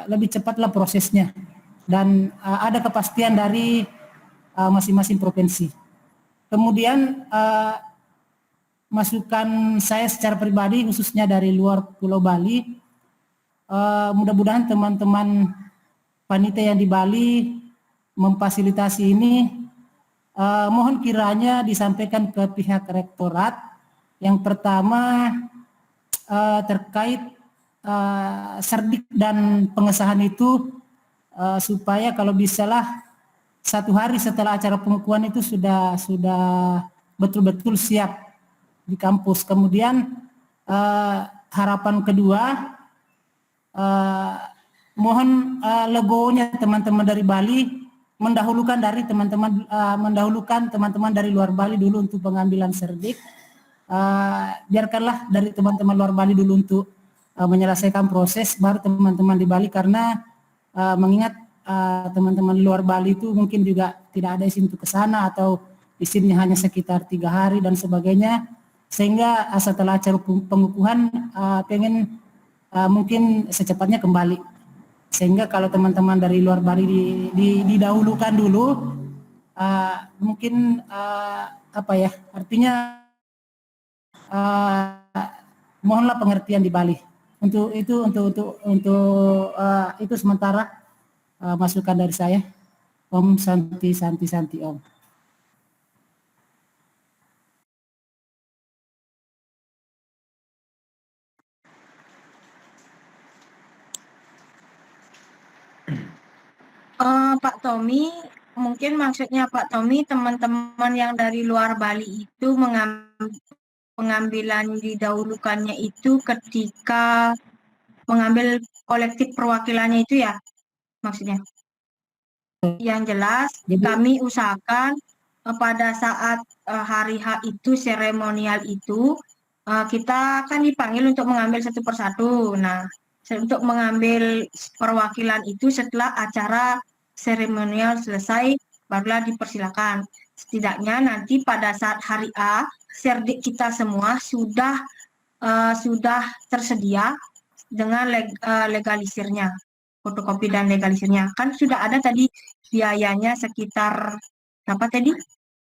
lebih cepatlah prosesnya dan ada kepastian dari masing-masing provinsi. Kemudian masukan saya secara pribadi khususnya dari luar Pulau Bali, mudah-mudahan teman-teman panitia yang di Bali memfasilitasi ini, mohon kiranya disampaikan ke pihak rektorat. Yang pertama terkait serdik dan pengesahan itu, supaya kalau bisalah 1 hari setelah acara pengukuhan itu sudah betul-betul siap di kampus. Kemudian harapan kedua, mohon legonya teman-teman dari Bali mendahulukan teman-teman dari luar Bali dulu untuk pengambilan serdik. Biarkanlah dari teman-teman luar Bali dulu untuk menyelesaikan proses, baru teman-teman di Bali, karena mengingat teman-teman luar Bali itu mungkin juga tidak ada izin untuk ke sana atau izinnya hanya sekitar 3 hari dan sebagainya, sehingga setelah acara pengukuhan pengen mungkin secepatnya kembali. Sehingga kalau teman-teman dari luar Bali didahulukan dulu, mungkin artinya mohonlah pengertian di Bali. Untuk itu sementara masukan dari saya. Om Santi Santi Santi Om. Pak Tommy, mungkin maksudnya Pak Tommy, teman-teman yang dari luar Bali itu pengambilan didahulukannya itu ketika mengambil kolektif perwakilannya itu ya, maksudnya. Yang jelas kami usahakan pada saat hari H itu, seremonial itu, kita kan dipanggil untuk mengambil satu persatu. Nah, untuk mengambil perwakilan itu setelah acara seremonial selesai, barulah dipersilakan. Setidaknya nanti pada saat hari A, serdik kita semua sudah tersedia dengan legalisirnya, fotokopi dan legalisirnya. Kan sudah ada tadi biayanya sekitar berapa tadi?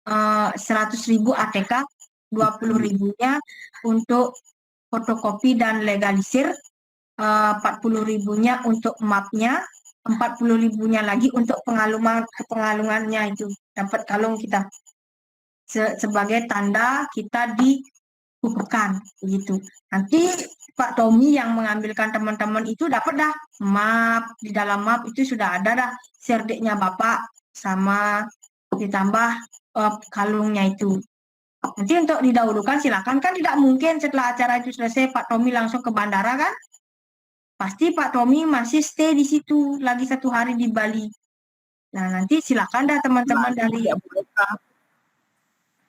100.000 ATK, 20.000-nya untuk fotokopi dan legalisir, 40.000-nya untuk mapnya, 40.000-nya lagi untuk pengalungannya itu, dapat kalung kita sebagai tanda kita dikukuhkan begitu. Nanti Pak Tommy yang mengambilkan teman-teman itu dapat dah map, di dalam map itu sudah ada dah serdiknya Bapak sama ditambah kalungnya itu. Nanti untuk didahulukan silakan, kan tidak mungkin setelah acara itu selesai Pak Tommy langsung ke bandara kan? Pasti Pak Tommy masih stay di situ lagi 1 hari di Bali. Nah nanti silakan dah teman-teman dari.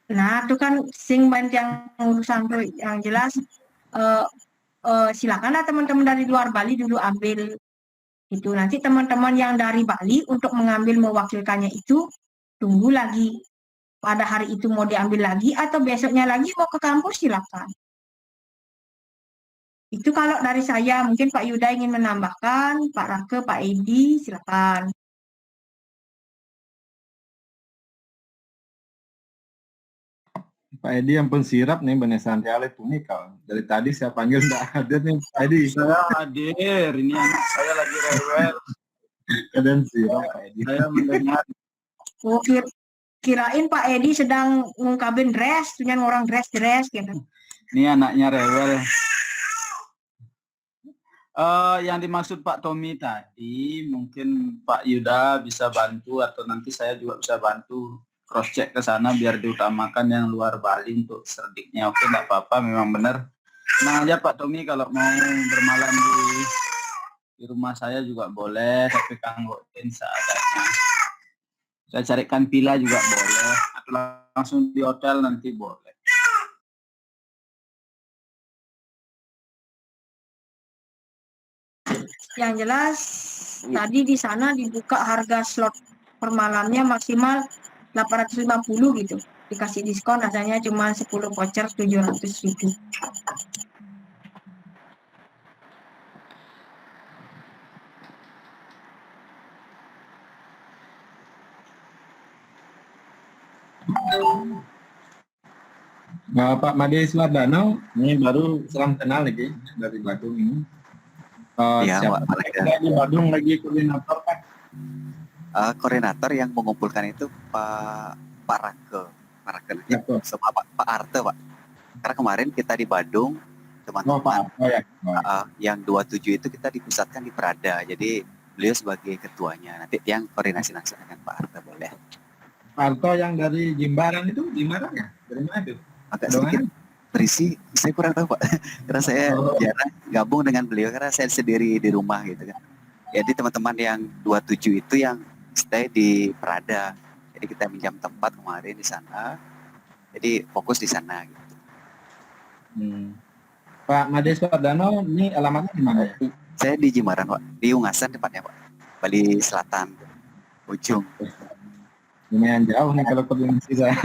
Nah itu kan sing banyak yang urusan tuh, yang jelas silakan dah teman-teman dari luar Bali dulu ambil Itu nanti teman-teman yang dari Bali untuk mengambil mewakilkannya itu tunggu lagi. Pada hari itu mau diambil lagi atau besoknya lagi mau ke kampus silakan. Itu kalau dari saya, mungkin Pak Yuda ingin menambahkan, Pak Rake, Pak Edi, silakan. Pak Edi yang pensirap nih Bane Santiale Tunika. Dari tadi saya panggil nggak hadir nih Pak Edi. Saya hadir, ini anak saya lagi rewel. Kadang sirap Pak Edi. Saya mendengar. Oh, kirain Pak Edi sedang ngungkapin dress, punya orang dress gitu. Ini anaknya rewel. Yang dimaksud Pak Tommy tadi, mungkin Pak Yuda bisa bantu atau nanti saya juga bisa bantu cross check ke sana biar diutamakan yang luar Bali untuk serdiknya. Oke, nggak apa-apa, memang benar. Nah aja Pak Tommy kalau mau bermalam di rumah saya juga boleh, tapi kanggotin seadanya. Saya carikan villa juga boleh, atau langsung di hotel nanti boleh. Yang jelas tadi di sana dibuka harga slot per malamnya maksimal 850 gitu. Dikasih diskon adanya cuma 10 voucher 700.000. Nah, Pak Made Suardano, ini baru salam kenal lagi dari Badung ini. Iya, Siapa Pak. yang di Badung lagi koordinator Pak? Koordinator yang mengumpulkan itu Pak Rake Rake. sama Pak Arte, Pak. Karena kemarin kita di Badung, Oh Pak teman-teman Arto ya. yang 27 itu kita dipusatkan di Prada. Jadi beliau sebagai ketuanya. Nanti yang koordinasi langsung dengan Pak Arte boleh. Pak Arto yang dari Jimbaran itu Jimbaran ya? Dari mana itu? Agak sedikit berisi, saya kurang tahu Pak. Karena saya jarang gabung dengan beliau karena saya sendiri di rumah gitu kan. Jadi teman-teman yang 27 itu yang stay di Prada. Jadi kita minjam tempat kemarin di sana. Jadi fokus di sana gitu. Pak Made Suardano, ini alamatnya di mana ya? Saya di Jimbaran Pak, di Ungasan tepatnya Pak. Bali Selatan, ujung. Lumayan jauh nih kalau koordinasi saya.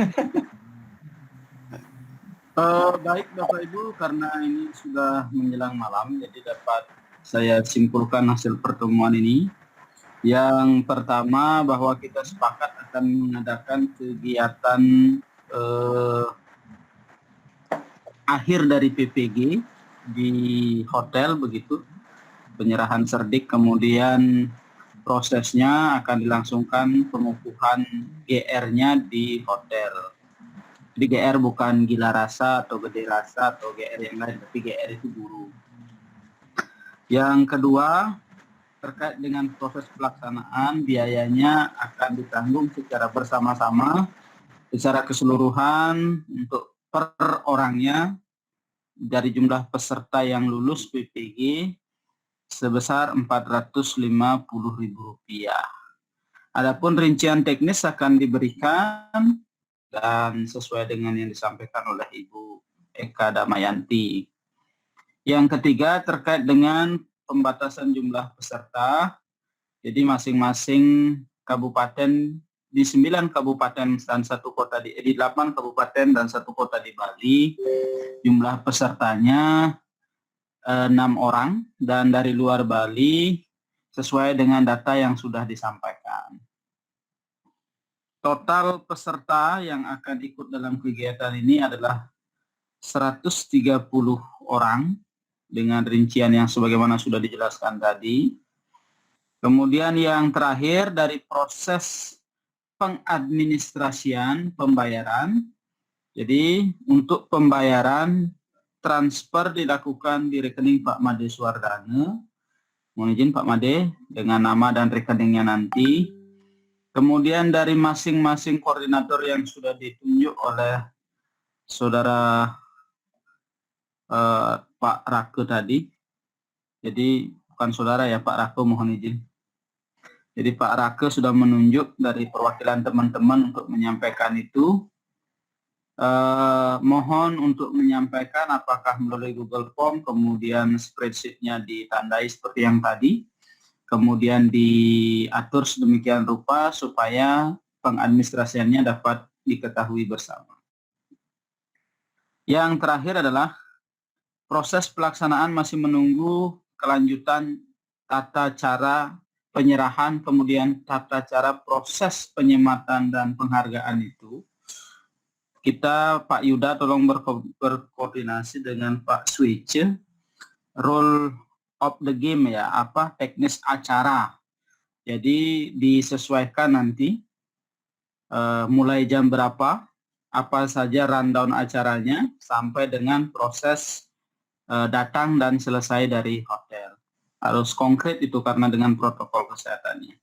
Baik Bapak Ibu, karena ini sudah menjelang malam, jadi dapat saya simpulkan hasil pertemuan ini. Yang pertama bahwa kita sepakat akan mengadakan kegiatan akhir dari PPG di hotel begitu, penyerahan serdik, kemudian prosesnya akan dilangsungkan pengukuhan GR-nya di hotel. Jadi GR bukan gila rasa atau gede rasa atau GR yang lain, tapi GR itu guru. Yang kedua, terkait dengan proses pelaksanaan, biayanya akan ditanggung secara bersama-sama, secara keseluruhan untuk per orangnya dari jumlah peserta yang lulus PPG sebesar Rp450.000. Adapun rincian teknis akan diberikan dan sesuai dengan yang disampaikan oleh Ibu Eka Damayanti. Yang ketiga terkait dengan pembatasan jumlah peserta. Jadi masing-masing kabupaten di 9 kabupaten dan 1 kota di 8 kabupaten dan 1 kota di Bali, jumlah pesertanya 6 orang dan dari luar Bali sesuai dengan data yang sudah disampaikan. Total peserta yang akan ikut dalam kegiatan ini adalah 130 orang dengan rincian yang sebagaimana sudah dijelaskan tadi. Kemudian yang terakhir dari proses pengadministrasian pembayaran. Jadi untuk pembayaran transfer dilakukan di rekening Pak Made Suardano. Mohon izin Pak Made dengan nama dan rekeningnya nanti. Kemudian dari masing-masing koordinator yang sudah ditunjuk oleh saudara Pak Rake tadi. Jadi bukan saudara ya Pak Rake, mohon izin. Jadi Pak Rake sudah menunjuk dari perwakilan teman-teman untuk menyampaikan itu. Mohon untuk menyampaikan apakah melalui Google Form, kemudian spreadsheet-nya ditandai seperti yang tadi, kemudian diatur sedemikian rupa supaya pengadministrasiannya dapat diketahui bersama. Yang terakhir adalah proses pelaksanaan masih menunggu kelanjutan tata cara penyerahan, kemudian tata cara proses penyematan dan penghargaan itu. Kita, Pak Yuda, tolong berkoordinasi dengan Pak Switch, role of the game ya, teknis acara. Jadi disesuaikan nanti mulai jam berapa, apa saja rundown acaranya, sampai dengan proses datang dan selesai dari hotel. Harus konkret itu karena dengan protokol kesehatannya.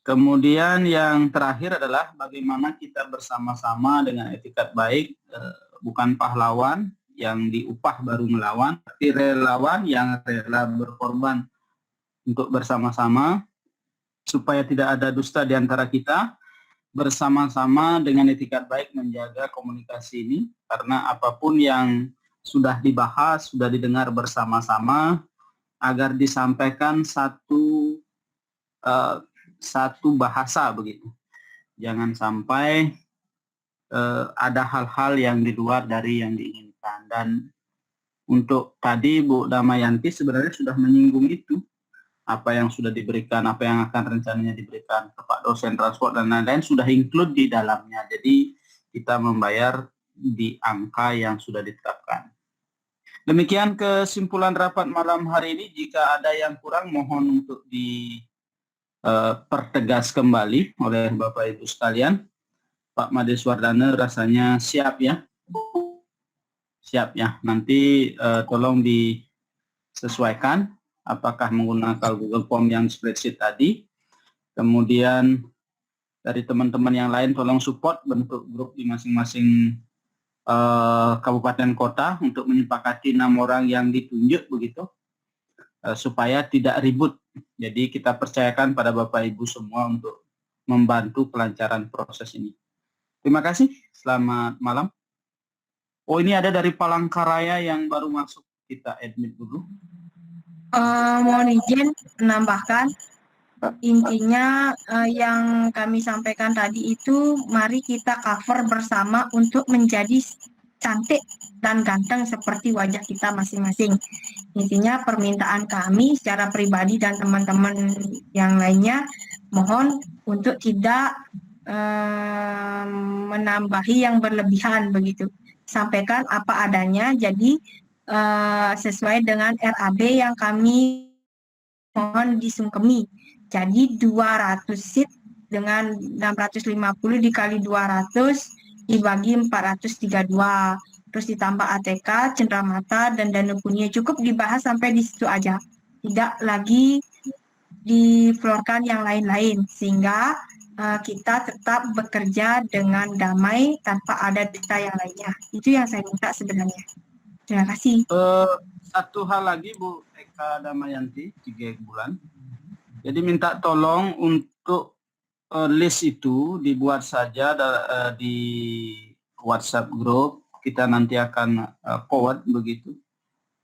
Kemudian yang terakhir adalah bagaimana kita bersama-sama dengan etikat baik, bukan pahlawan yang diupah baru melawan, tapi relawan yang rela berkorban untuk bersama-sama, supaya tidak ada dusta di antara kita, bersama-sama dengan etikat baik menjaga komunikasi ini, karena apapun yang sudah dibahas, sudah didengar bersama-sama, agar disampaikan satu bahasa begitu. Jangan sampai ada hal-hal yang di luar dari yang diinginkan. Dan untuk tadi Bu Damayanti sebenarnya sudah menyinggung itu, apa yang sudah diberikan, apa yang akan rencananya diberikan ke Pak dosen transport dan lain-lain sudah include di dalamnya. Jadi kita membayar di angka yang sudah ditetapkan. Demikian kesimpulan rapat malam hari ini. Jika ada yang kurang mohon untuk dipertegas kembali oleh Bapak Ibu sekalian. Pak Madeswardana rasanya siap ya? Siap ya. Nanti tolong disesuaikan apakah menggunakan Google Form yang spreadsheet tadi. Kemudian dari teman-teman yang lain tolong support bentuk grup di masing-masing kabupaten kota untuk menyepakati 6 orang yang ditunjuk begitu, supaya tidak ribut. Jadi kita percayakan pada Bapak Ibu semua untuk membantu kelancaran proses ini. Terima kasih, selamat malam. Oh, ini ada dari Palangkaraya yang baru masuk, kita admit dulu. Mohon izin menambahkan, intinya yang kami sampaikan tadi itu mari kita cover bersama untuk menjadi cantik dan ganteng seperti wajah kita masing-masing. Intinya permintaan kami secara pribadi dan teman-teman yang lainnya mohon untuk tidak menambahi yang berlebihan begitu. Sampaikan apa adanya, jadi sesuai dengan RAB yang kami mohon disungkemi. Jadi 200 seat dengan 650 dikali 200 dibagi 432. Terus ditambah ATK, cenderamata, dan dana punya. Cukup dibahas sampai di situ aja. Tidak lagi diflorkan yang lain-lain. Sehingga kita tetap bekerja dengan damai tanpa ada dusta yang lainnya. Itu yang saya minta sebenarnya. Terima kasih. Satu hal lagi Bu Eka Damayanti, 3 bulan. Jadi minta tolong untuk list itu dibuat saja di WhatsApp group. Kita nanti akan forward begitu.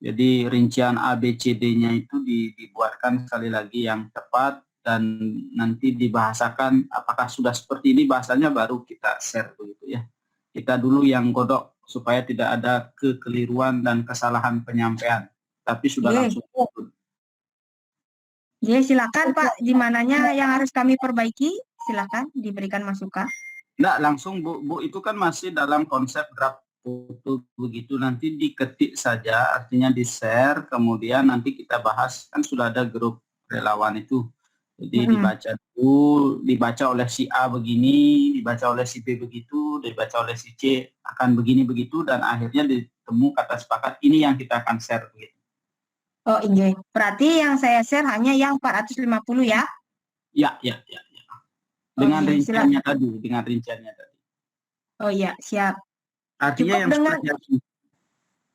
Jadi rincian ABCD-nya itu dibuatkan sekali lagi yang tepat dan nanti dibahasakan apakah sudah seperti ini bahasanya baru kita share begitu ya. Kita dulu yang godok supaya tidak ada kekeliruan dan kesalahan penyampaian. Tapi sudah langsung. Ya, silakan Pak, di mananya yang harus kami perbaiki? Silakan diberikan masukan. Enggak, langsung Bu, itu kan masih dalam konsep draft foto begitu, nanti diketik saja, artinya di-share, kemudian nanti kita bahas, kan sudah ada grup relawan itu. Jadi dibaca dulu, dibaca oleh si A begini, dibaca oleh si B begitu, dibaca oleh si C akan begini begitu, dan akhirnya ditemu kata sepakat ini yang kita akan share begitu. Oh iya, berarti yang saya share hanya yang 450 ya? Ya. Dengan iya, rinciannya tadi, Oh iya, siap. Artinya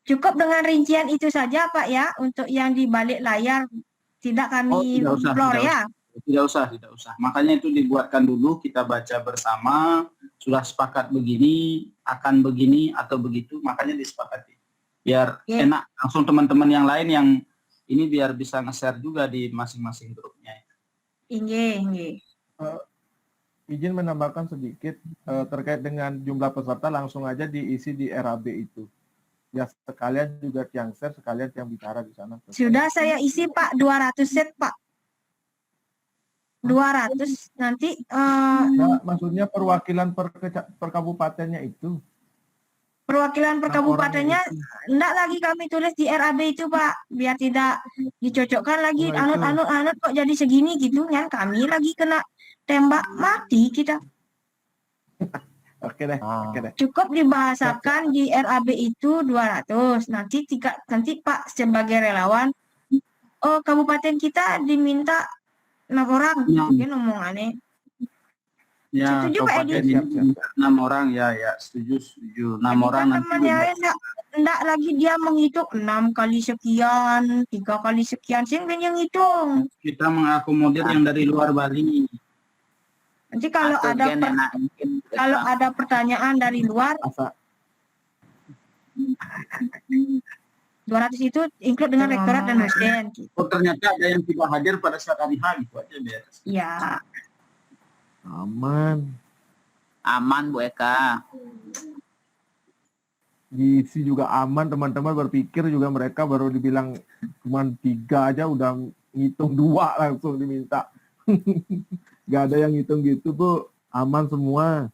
Cukup dengan rincian itu saja Pak ya, untuk yang di balik layar tidak kami explore ya? Tidak usah. Makanya itu dibuatkan dulu, kita baca bersama, sudah sepakat begini, akan begini atau begitu, makanya disepakati. Biar enak, langsung teman-teman yang lain ini biar bisa nge-share juga di masing-masing grupnya. Inggih. Izin menambahkan sedikit terkait dengan jumlah peserta, langsung aja diisi di RAB itu. Ya sekalian juga yang share, sekalian yang bicara di sana. Sudah saya isi Pak 200 set Pak. 200 nanti Nah, maksudnya perwakilan per kabupatennya itu. perwakilan per Nah, kabupatennya orangnya enggak lagi kami tulis di RAB itu Pak, biar tidak dicocokkan lagi Oh, itu. anut kok jadi segini gitu kan, kami lagi kena tembak mati kita. Oke deh, oke deh. Cukup dibahasakan di RAB itu 200. Nanti Pak sebagai relawan, oh kabupaten kita diminta 6 orang, Ya. mungkin omongannya. Ya, Setuju Pak Edi? kabupaten 6 orang ya, setuju 6 orang nanti. Teman-teman enggak lagi dia menghitung 6 kali sekian, 3 kali sekian, sing yang hitung. Kita mengakomodir yang dari luar Bali. Nanti kalau Atau ada gen enak mungkin kalau ada pertanyaan dari luar, Asa 200 itu include dengan rektorat dan dosen. Gitu. Oh, ternyata ada yang tidak hadir pada saat hari H gitu aja beres. Ya, aman Bu Eka. diisi juga aman, teman-teman berpikir juga mereka baru dibilang cuma 3 aja udah ngitung 2 langsung diminta. Gak ada yang ngitung gitu Bu, aman semua.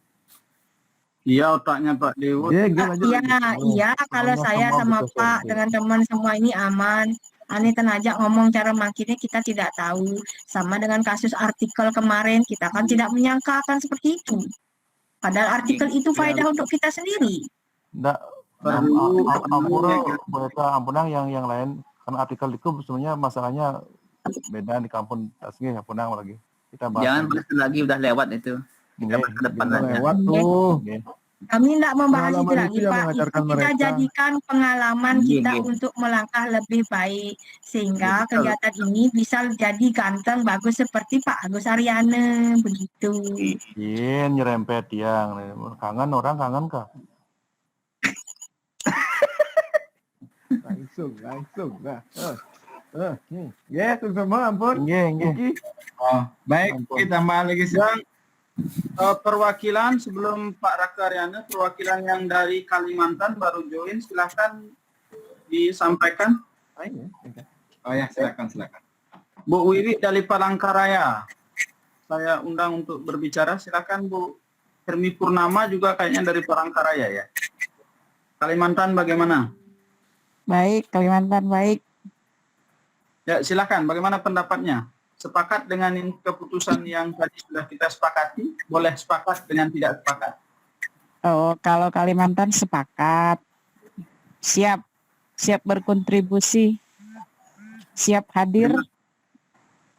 Iya, otaknya Pak Dewo. iya kalau saya sama Pak dengan teman semua ini aman. Ani tenaga ngomong cara makinnya kita tidak tahu. Sama dengan kasus artikel kemarin, kita kan tidak menyangka akan seperti itu. Padahal artikel itu faedah untuk kita sendiri. Enggak, ampunang yang lain, karena artikel itu sebenarnya masalahnya beda di kampung Tasngeh, Ampunang lagi. Kita bahas. Jangan bahas lagi, udah lewat itu. Kita ke depan aja. Lewat tuh. Kami tidak membahas itu Pengalaman lagi itu yang Pak. mengajarkan Itu kita mereka. jadikan pengalaman kita untuk melangkah lebih baik. Sehingga kegiatan ini bisa jadi ganteng, bagus seperti Pak Agus Aryana. Begitu. Iya, nyerempet yang kangen, orang kangen kah? Langsung. Nah. Ya, itu semua ampun. Iya. Oh, baik, kita tambah lagi sedang perwakilan sebelum Pak Raka Aryana, perwakilan yang dari Kalimantan baru join, silahkan disampaikan. Oh ya, silakan. Bu Wiwi dari Palangkaraya, saya undang untuk berbicara. Silakan Bu Hermi Purnama juga kayaknya dari Palangkaraya ya. Kalimantan bagaimana? Baik, Kalimantan baik. Ya, silakan. Bagaimana pendapatnya? Sepakat dengan keputusan yang tadi sudah kita sepakati? Boleh sepakat dengan tidak sepakat? Oh, kalau Kalimantan sepakat. Siap berkontribusi. Siap hadir.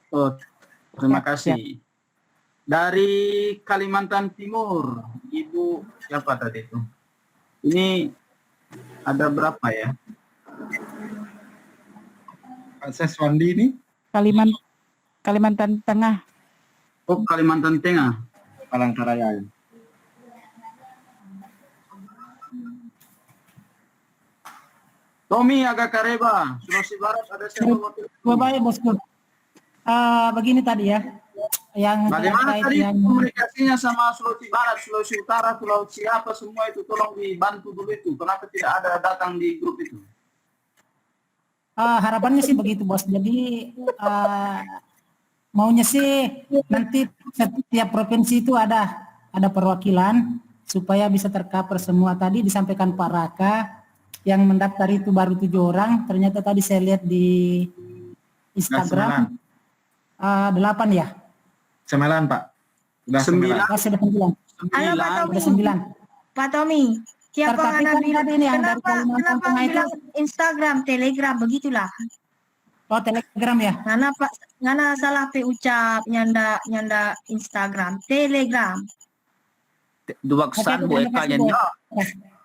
Oh, terima kasih. Dari Kalimantan Timur, Ibu siapa tadi itu? Ini ada berapa ya? Pak Seswandi ini? Kalimantan Tengah. Oh, Kalimantan Tengah. Palangkaraya. Tommy Agakareba, Sulawesi Barat ada siapa wakil? Baik bosku. Begini tadi ya, yang Bagaimana terkait tadi yang komunikasinya sama Sulawesi Barat, Sulawesi Utara, Sulawesi apa semua itu, tolong dibantu dulu itu. Kenapa tidak ada datang di grup itu? harapannya sih begitu bos. Jadi maunya sih nanti setiap provinsi itu ada perwakilan supaya bisa tercover semua. Tadi disampaikan Pak Raka yang mendaftar itu baru 7 orang. Ternyata tadi saya lihat di Instagram 8 ya. 9 Pak. Sudah 9. Sudah 9. Halo Pak Tommy. Sudah 9. Pak Tommy, siapa Tetapi ngana kan bilang tadi ini yang dari kenapa Kalimantan Tengah itu. bilang Instagram, Telegram begitulah. Oh, Telegram ya. Ngana salah pe ucap nyanda Instagram, Telegram. Dua kesan Bu Eka jadi.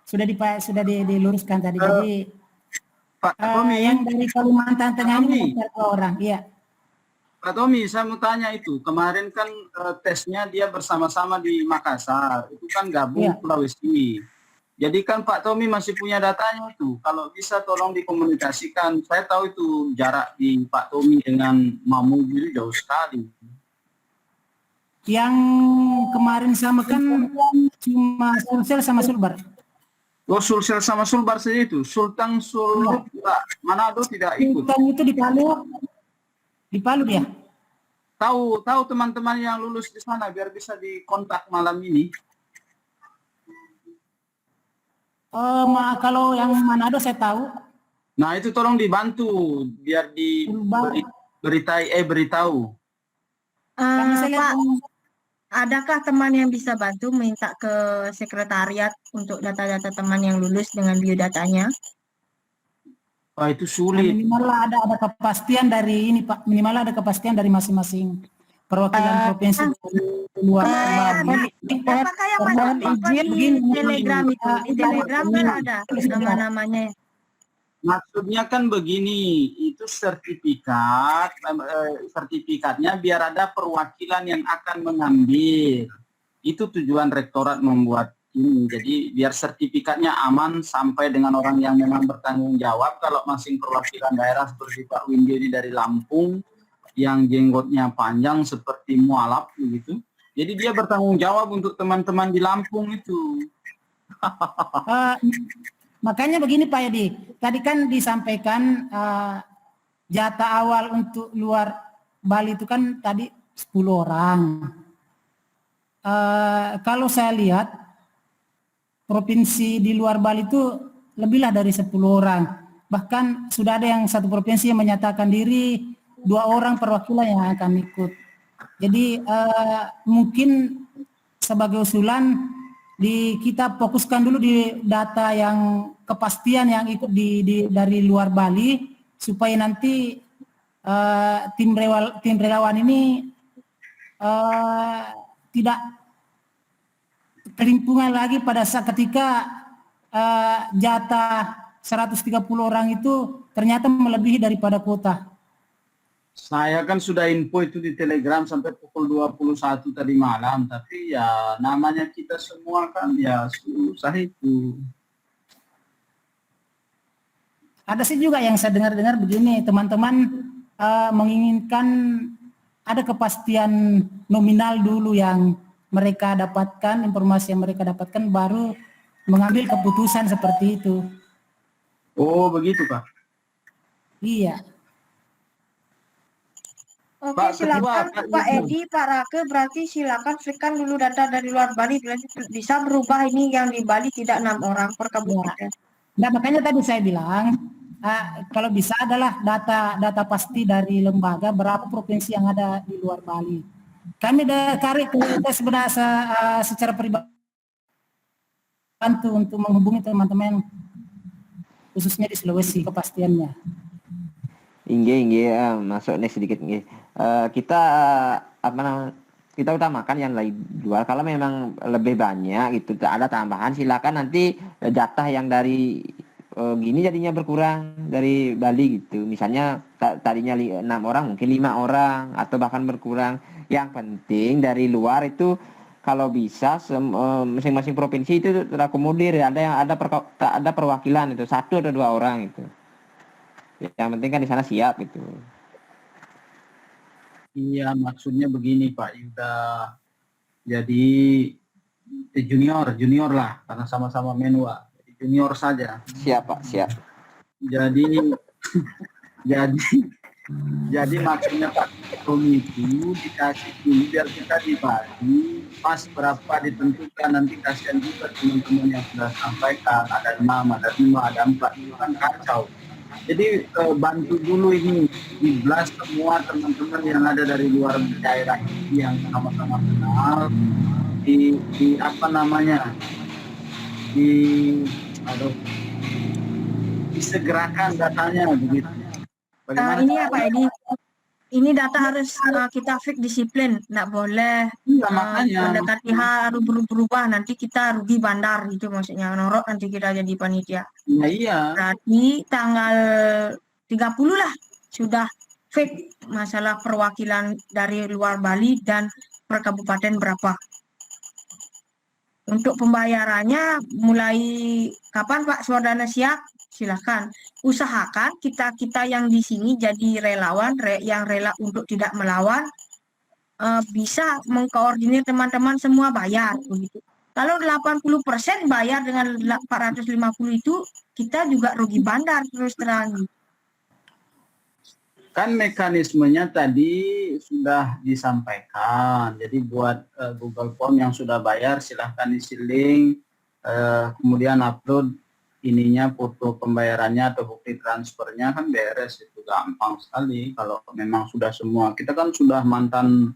Sudah diluruskan tadi. Jadi Pak Tommy, yang dari Kalimantan Tengah ini ada 2 orang. Iya. Pak Tommy, saya mau tanya itu. Kemarin kan tesnya dia bersama-sama di Makassar. Itu kan gabung Sulawesi. Jadi kan Pak Tommy masih punya datanya itu. Kalau bisa tolong dikomunikasikan. Saya tahu itu jarak di Pak Tommy dengan Mamuju jauh sekali. Yang kemarin sama kan cuma Sulsel sama Sulbar. Oh, Sulsel sama Sulbar saja itu. Sultan Sulbar Manado tidak ikut. Sultan itu di Palu. Di Palu dia. Tahu teman-teman yang lulus di sana biar bisa dikontak malam ini. Kalau yang Manado saya tahu. Nah, itu tolong dibantu biar beritahu. Pak, adakah teman yang bisa bantu minta ke sekretariat untuk data-data teman yang lulus dengan biodatanya? Oh, itu sulit. Minimal ada kepastian dari ini Pak. Minimal ada kepastian dari masing-masing perwakilan provinsi luar. Apakah yang masuk di Telegram itu? Di Telegram kan ada nama-namanya. Maksudnya kan begini, itu sertifikatnya biar ada perwakilan yang akan mengambil. Itu tujuan rektorat membuat ini. Jadi biar sertifikatnya aman sampai dengan orang yang memang bertanggung jawab. Kalau masing perwakilan daerah seperti Pak Windy dari Lampung, yang jenggotnya panjang seperti mualaf begitu. Jadi dia bertanggung jawab untuk teman-teman di Lampung itu. Makanya begini Pak Edi, tadi kan disampaikan jatah awal untuk luar Bali itu kan tadi 10 orang. Kalau saya lihat provinsi di luar Bali itu lebihlah dari 10 orang. Bahkan sudah ada yang satu provinsi yang menyatakan diri 2 orang perwakilan yang akan ikut. Jadi mungkin sebagai usulan kita fokuskan dulu di data yang kepastian yang ikut dari luar Bali supaya nanti tim relawan ini tidak kelimpungan lagi pada saat ketika jatah 130 orang itu ternyata melebihi daripada kuota. Saya kan sudah info itu di Telegram sampai pukul 21 tadi malam, tapi ya namanya kita semua kan ya susah itu. Ada sih juga yang saya dengar-dengar begini, teman-teman menginginkan ada kepastian nominal dulu yang mereka dapatkan, informasi yang mereka dapatkan baru mengambil keputusan seperti itu. Oh begitu Pak? Iya. Oke, Pak, silakan Ketua, Pak Edi, Pak Rake, berarti silakan berikan dulu data dari luar Bali, berarti bisa berubah ini yang di Bali tidak 6 orang per kabupaten. Nah makanya tadi saya bilang kalau bisa adalah data pasti dari lembaga berapa provinsi yang ada di luar Bali. Kami kita sebenarnya secara pribadi bantu untuk menghubungi teman-teman khususnya di Sulawesi kepastiannya. Inge masuk nih sedikit nggih. Kita kita utamakan yang lain luar. Kalau memang lebih banyak gitu ada tambahan silakan nanti jatah yang dari gini jadinya berkurang dari Bali gitu. Misalnya tadinya 6 orang mungkin 5 orang atau bahkan berkurang. Yang penting dari luar itu kalau bisa masing-masing provinsi itu terakomodir, ada perwakilan itu 1 atau 2 orang itu. Yang penting kan di sana siap gitu. Iya, maksudnya begini Pak Yuda. Jadi junior lah karena sama-sama menua. Junior saja. Siap Pak, siap. Jadi maksudnya Pak Tommy itu dikasih dulu biar kita dibagi pas berapa ditentukan, nanti kasihan juga teman-teman yang sudah sampaikan ada 6, ada 5, ada 4 itu kan kacau. Jadi bantu dulu ini di blast semua teman-teman yang ada dari luar daerah ini yang sama-sama kenal di apa namanya disegerakan datanya begitu. Bagaimana Ini apa ini data harus kita fix disiplin, nggak boleh mendekati harus berubah nanti kita rugi bandar gitu maksudnya, norok nanti kita jadi panitia. Iya. Berarti tanggal 30 lah sudah fix masalah perwakilan dari luar Bali dan per kabupaten berapa. Untuk pembayarannya mulai kapan Pak Swardana siap? Silakan. Usahakan kita yang di sini jadi relawan yang rela untuk tidak melawan bisa mengkoordinir teman-teman semua bayar begitu. Kalau 80% bayar dengan 450 itu kita juga rugi bandar terus terang. Kan mekanismenya tadi sudah disampaikan. Jadi buat Google Form yang sudah bayar silahkan isi link, kemudian upload ininya foto pembayarannya atau bukti transfernya, kan beres, itu gampang sekali kalau memang sudah semua. Kita kan sudah mantan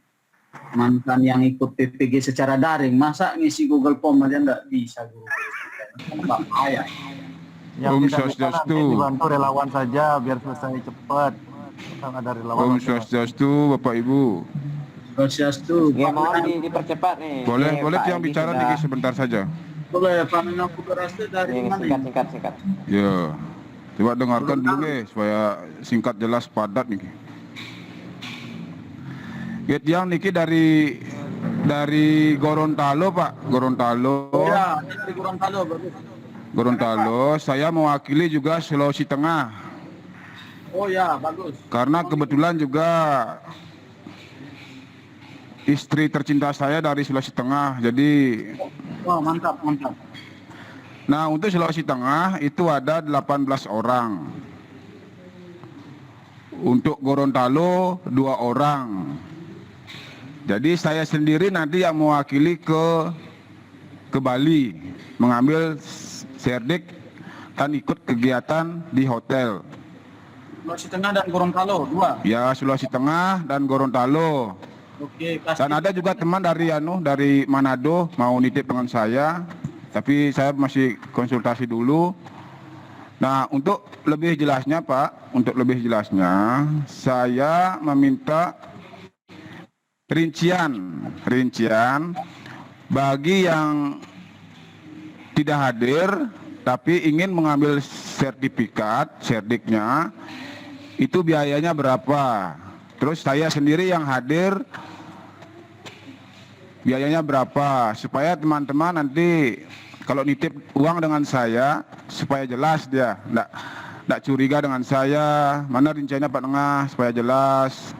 yang ikut PPG secara daring, masa ngisi Google Form aja nggak bisa bahaya. Yang tidak bisa nanti dibantu relawan saja biar selesai cepat. Ada relawan. Om Swastiastu, Bapak Ibu. Swastiastu. Ya, mohon dipercepat nih. Boleh Pak yang Edi bicara sudah... dikit sebentar saja. Boleh, Pak Menko Puteraste dari mana? Singkat. Ya, coba dengarkan dulu supaya singkat, jelas, padat nih. Yang niki dari Gorontalo, Pak. Gorontalo. Ya, dari Gorontalo, bagus. Gorontalo, saya mewakili juga Sulawesi Tengah. Oh ya, bagus. Karena kebetulan juga istri tercinta saya dari Sulawesi Tengah, jadi... Wah, mantap. Nah, untuk Sulawesi Tengah itu ada 18 orang. Untuk Gorontalo 2 orang. Jadi saya sendiri nanti yang mewakili ke Bali, mengambil serdik dan ikut kegiatan di hotel. Sulawesi Tengah dan Gorontalo, 2? Ya, Sulawesi Tengah dan Gorontalo. Oke, dan ada juga teman dari Manado mau nitip dengan saya, tapi saya masih konsultasi dulu. Nah, untuk lebih jelasnya Pak, saya meminta rincian bagi yang tidak hadir tapi ingin mengambil serdiknya, itu biayanya berapa. Terus saya sendiri yang hadir biayanya berapa, supaya teman-teman nanti kalau nitip uang dengan saya supaya jelas dia, enggak curiga dengan saya, mana rinciannya Pak Tengah, supaya jelas.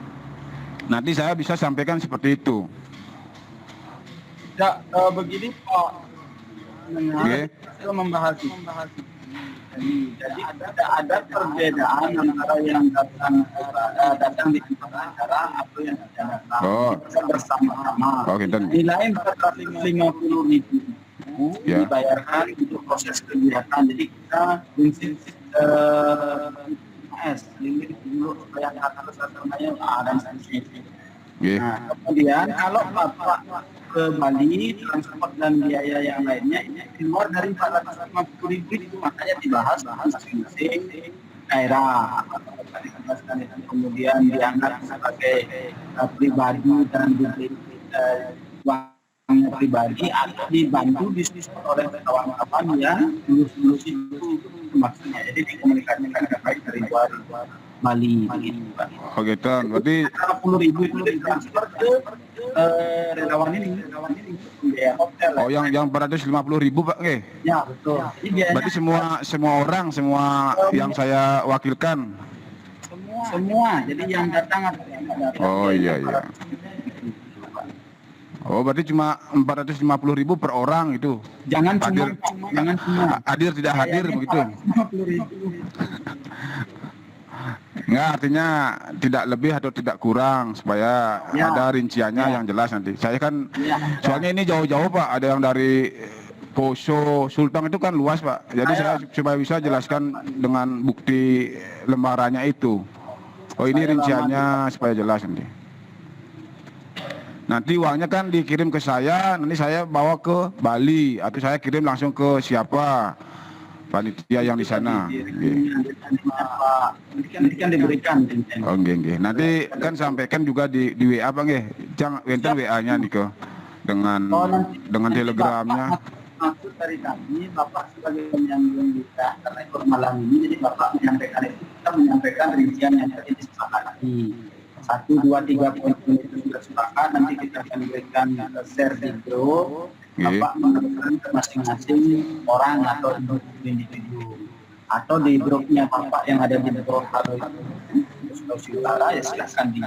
Nanti saya bisa sampaikan seperti itu. Ya, begini Pak. Okay. Saya membahas. Jadi ada perbedaan antara yang datang di tempat acara atau yang datang bersama-sama. Nilai 450.000 dibayarkan untuk proses kegiatan. Jadi kita prinsip limit dulu supaya atas-atasnya dan seterusnya. Nah, kemudian kalau Bapak ke Bali, transport dan biaya yang lainnya di luar dari 450.000 itu makanya dibahas masing-masing daerah. Kemudian dianggap sebagai pribadi dan uang pribadi atau dibantu bisnis oleh kawan-kawan yang lulus itu maksudnya. Jadi dikomunikasikan dengan baik dari luar Bali begitu Pak. Oh gitu, berarti 40.000 itu ditransfer ke relawan ini biaya hotel. Oh, yang 450.000 Pak, nggih? Ya, betul. Berarti semua orang, yang saya wakilkan. Semua. Jadi yang datang atau yang tidak datang. Oh iya. Oh, berarti cuma 450.000 per orang itu. Jangan cuma. Hadir tidak hadir begitu. 50.000. Enggak, artinya tidak lebih atau tidak kurang, supaya ada rinciannya yang jelas nanti. Saya kan soalnya ini jauh-jauh Pak, ada yang dari Poso, Sulteng itu kan luas Pak. Jadi saya supaya bisa jelaskan dengan bukti lembarannya itu. Oh, ini rinciannya supaya jelas nanti. Nanti uangnya kan dikirim ke saya, nanti saya bawa ke Bali atau saya kirim langsung ke siapa panitia yang di sana. Nanti kan diberikan. Oh, nggih. Nanti kan sampaikan juga di WA Pak nggih. Jangan enten WA-nya nih kok dengan telegramnya. Maksud dari kami, Bapak sebagai penyambung kita karena malam ini, jadi Bapak menyampaikan itu, kita menyampaikan rincian yang tadi disepakati. 1, 2, 3 poin itu sudah sepakat, nanti kita akan berikan share di grup. Nggih. Bapak menekan ke masing-masing orang atau individu atau di grupnya Bapak yang ada di Gorontalo Sulawesi Utara ya silakan di.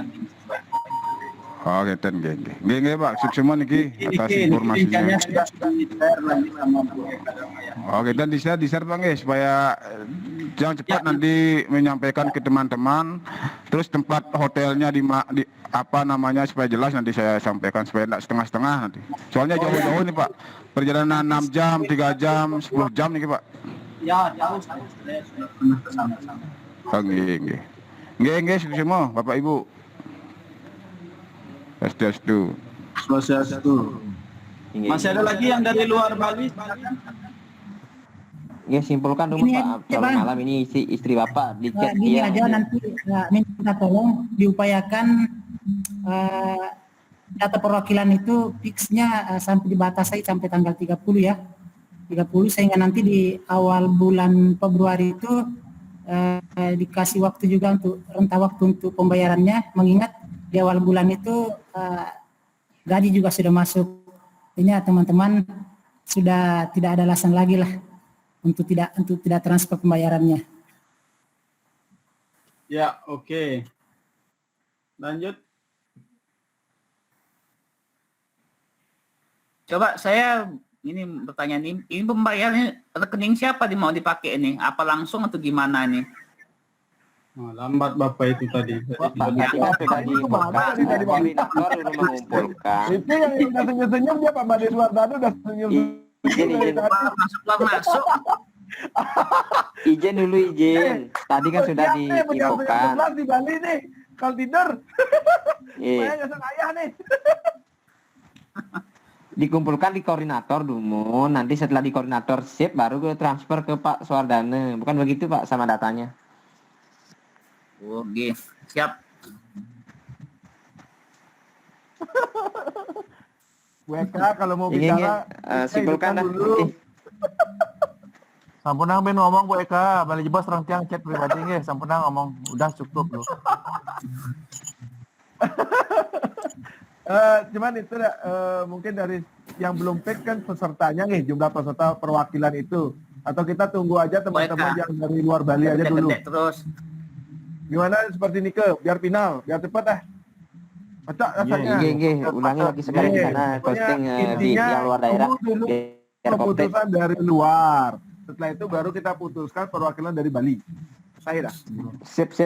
Oh, ngeten nggih. Nggih Pak, sukses niki atas informasinya. Intinya sudah di-share lagi sama Bu Eka Damayanti. Oke, dan di-share Bang nggih supaya yang cepat nanti menyampaikan ke teman-teman. Terus tempat hotelnya di apa namanya supaya jelas nanti saya sampaikan supaya tidak setengah-setengah nanti. Soalnya jauh-jauh nih Pak. Perjalanan 6 jam, 3 jam, 10 jam nih Pak. Ya, jauh saya sudah pernah kesana-sana. Oh, nggih. Nggih, sukses semua Bapak Ibu. Swastiastu. Swastiastu. Masih ada lagi yang dari luar Bali? Ya, simpulkan dulu Ini Pak. aja, Kalau Bang. malam ini istri Bapak di chat Gini dia. aja nanti minta tolong diupayakan data perwakilan itu fixnya sampai dibatasi sampai tanggal 30 ya. 30 sehingga nanti di awal bulan Februari itu dikasih waktu juga untuk rentang waktu untuk pembayarannya, mengingat di awal bulan itu gaji juga sudah masuk. Ini teman-teman sudah tidak ada alasan lagi lah untuk tidak transfer pembayarannya. Ya, oke. Lanjut. Coba saya ini pertanyaan ini pembayarannya rekening siapa mau dipakai ini? Apa langsung atau gimana nih? Lambat Bapak itu tadi. Koordinator udah mengumpulkan. Itu yang udah senyum-senyum dia Pak Bade Suwardana udah senyum-senyum. Izin. Masuk. Izin dulu izin. Tadi kan sudah diinfokan. Di Bali nih, kalau tidur. Saya nyesek ayah nih. Dikumpulkan di koordinator dulu. Nanti setelah di koordinator sip baru gue transfer ke Pak Suwardana. Bukan begitu Pak sama datanya? Oke, siap. WK kalau mau bicara simpulkan dah. Sampunang ben ngomong Bu Eka, balik jebas orang tiang chat pribadi nggih, sampunang ngomong udah cukup loh. Cuman itu mungkin dari yang belum pick kan pesertanya nih, jumlah peserta perwakilan itu. Atau kita tunggu aja teman-teman yang dari luar Bali aja dulu. Terus. Gimana seperti Nike, biar final, biar cepat dah. Cocok rasanya. Nggih, ulangi lagi sekali di sana posting di yang luar daerah. Dulu keputusan dari luar. Setelah itu baru kita putuskan perwakilan dari Bali. Saya dah. Sip.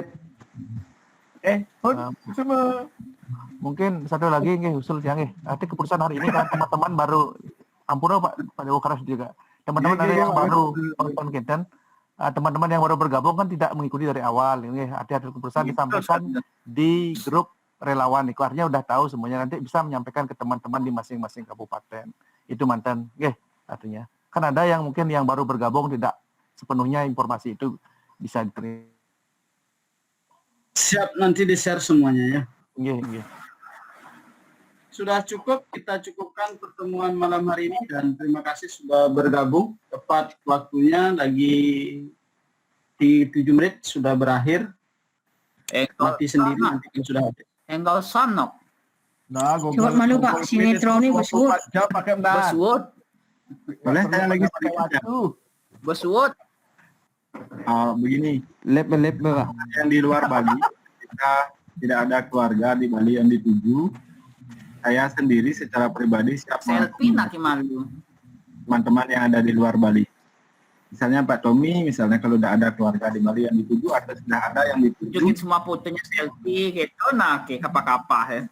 Semua. Mungkin satu lagi nggih usul yang nggih. Nanti keputusan hari ini kan teman-teman baru ampun Pak Dewo Karas juga. Teman-teman ada yang baru nonton kita. Teman-teman yang baru bergabung kan tidak mengikuti dari awal. Ini ada keputusan disampaikan di grup relawan. Itu artinya udah tahu semuanya. Nanti bisa menyampaikan ke teman-teman di masing-masing kabupaten. Itu mantan, artinya. Kan ada yang mungkin yang baru bergabung tidak sepenuhnya informasi itu bisa diterima. Siap, nanti di-share semuanya ya. Nggih. Sudah cukup, kita cukupkan pertemuan malam hari ini dan terima kasih sudah bergabung. Tepat waktunya lagi di 7 menit sudah berakhir. Mati sendiri nanti kan sudah habis. Enggak sanok. Nah, Coba malu Pak, sinetron ini Boswood. Pakai Boswood. Boleh saya lagi Boswood. Begini. Lep Pak. Yang di luar Bali, kita tidak ada keluarga di Bali yang dituju. Saya sendiri secara pribadi siap Selfie nak malu. teman-teman yang ada di luar Bali. Misalnya Pak Tommy, misalnya kalau udah ada keluarga di Bali yang dituju atau sudah ada yang dituju. Tunjukin semua fotonya selfie gitu, nah kayak kapal-kapal ya.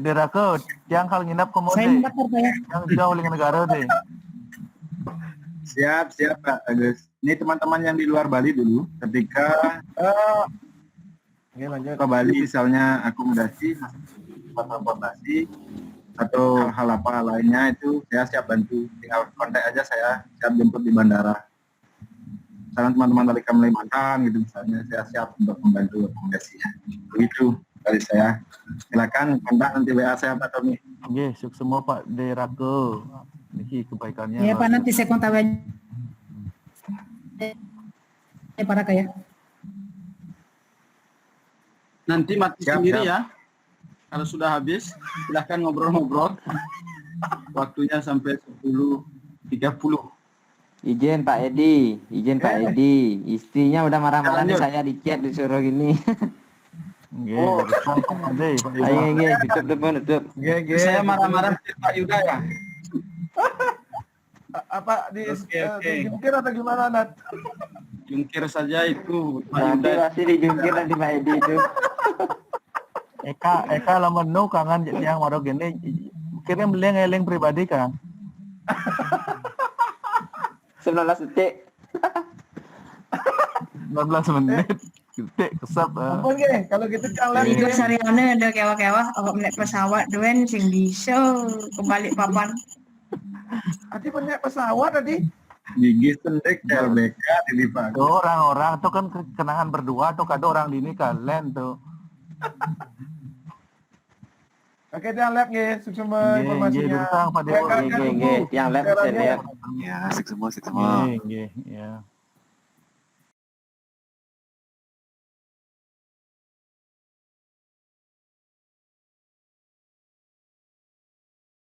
De Rako, yang kalau nginap komode. Saya mendapat ya. Yang jauh dengan negara deh. Siap Pak Agus. Ini teman-teman yang di luar Bali dulu, ketika ke Bali misalnya akomodasi, transportasi, atau hal apa lainnya itu saya siap bantu. Tinggal kontak aja, saya siap jemput di bandara. Misalnya teman-teman dari Kalimantan gitu misalnya, saya siap untuk membantu akomodasinya. Begitu dari saya. Silakan kontak nanti WA saya Pak Tommy. Oke, sukses semua Pak De Rako. Ini kebaikannya. Ya Pak, nanti saya kontak aja. Para kaya. Nanti mati sendiri ya. Kalau sudah habis, silahkan ngobrol-ngobrol. Waktunya sampai 10.30. Izin Pak Edi, istrinya udah marah-marah nih, saya di chat disuruh gini. Nggih, Pak Yuda. Ayo tutup. Saya marah-marah ke Pak Yuda ya. Apa di Oke. jungkir atau gimana, Nat? Jungkir saja itu Pak Nanti Yuda. pasti dijungkir nanti Pak Edi itu. Eka lamun nu kangen yang baru gini kirim link pribadi kan. 19 detik. 19 menit. Detik kesap. Ampun nggih, kalau gitu kalian Tidur sariane ada kewah-kewah awak naik pesawat duen sing bisa kembali papan. Ati naik pesawat tadi. Gigi sendek LBK di Pak. Tuh orang-orang tuh kan kenangan berdua tuh kado orang dini kalian tuh. Oke, yang lab nggih, semua informasinya. Durang Pak Dewo. Nggih, yang lab saya lihat. Ya, asik semua. Nggih, ya.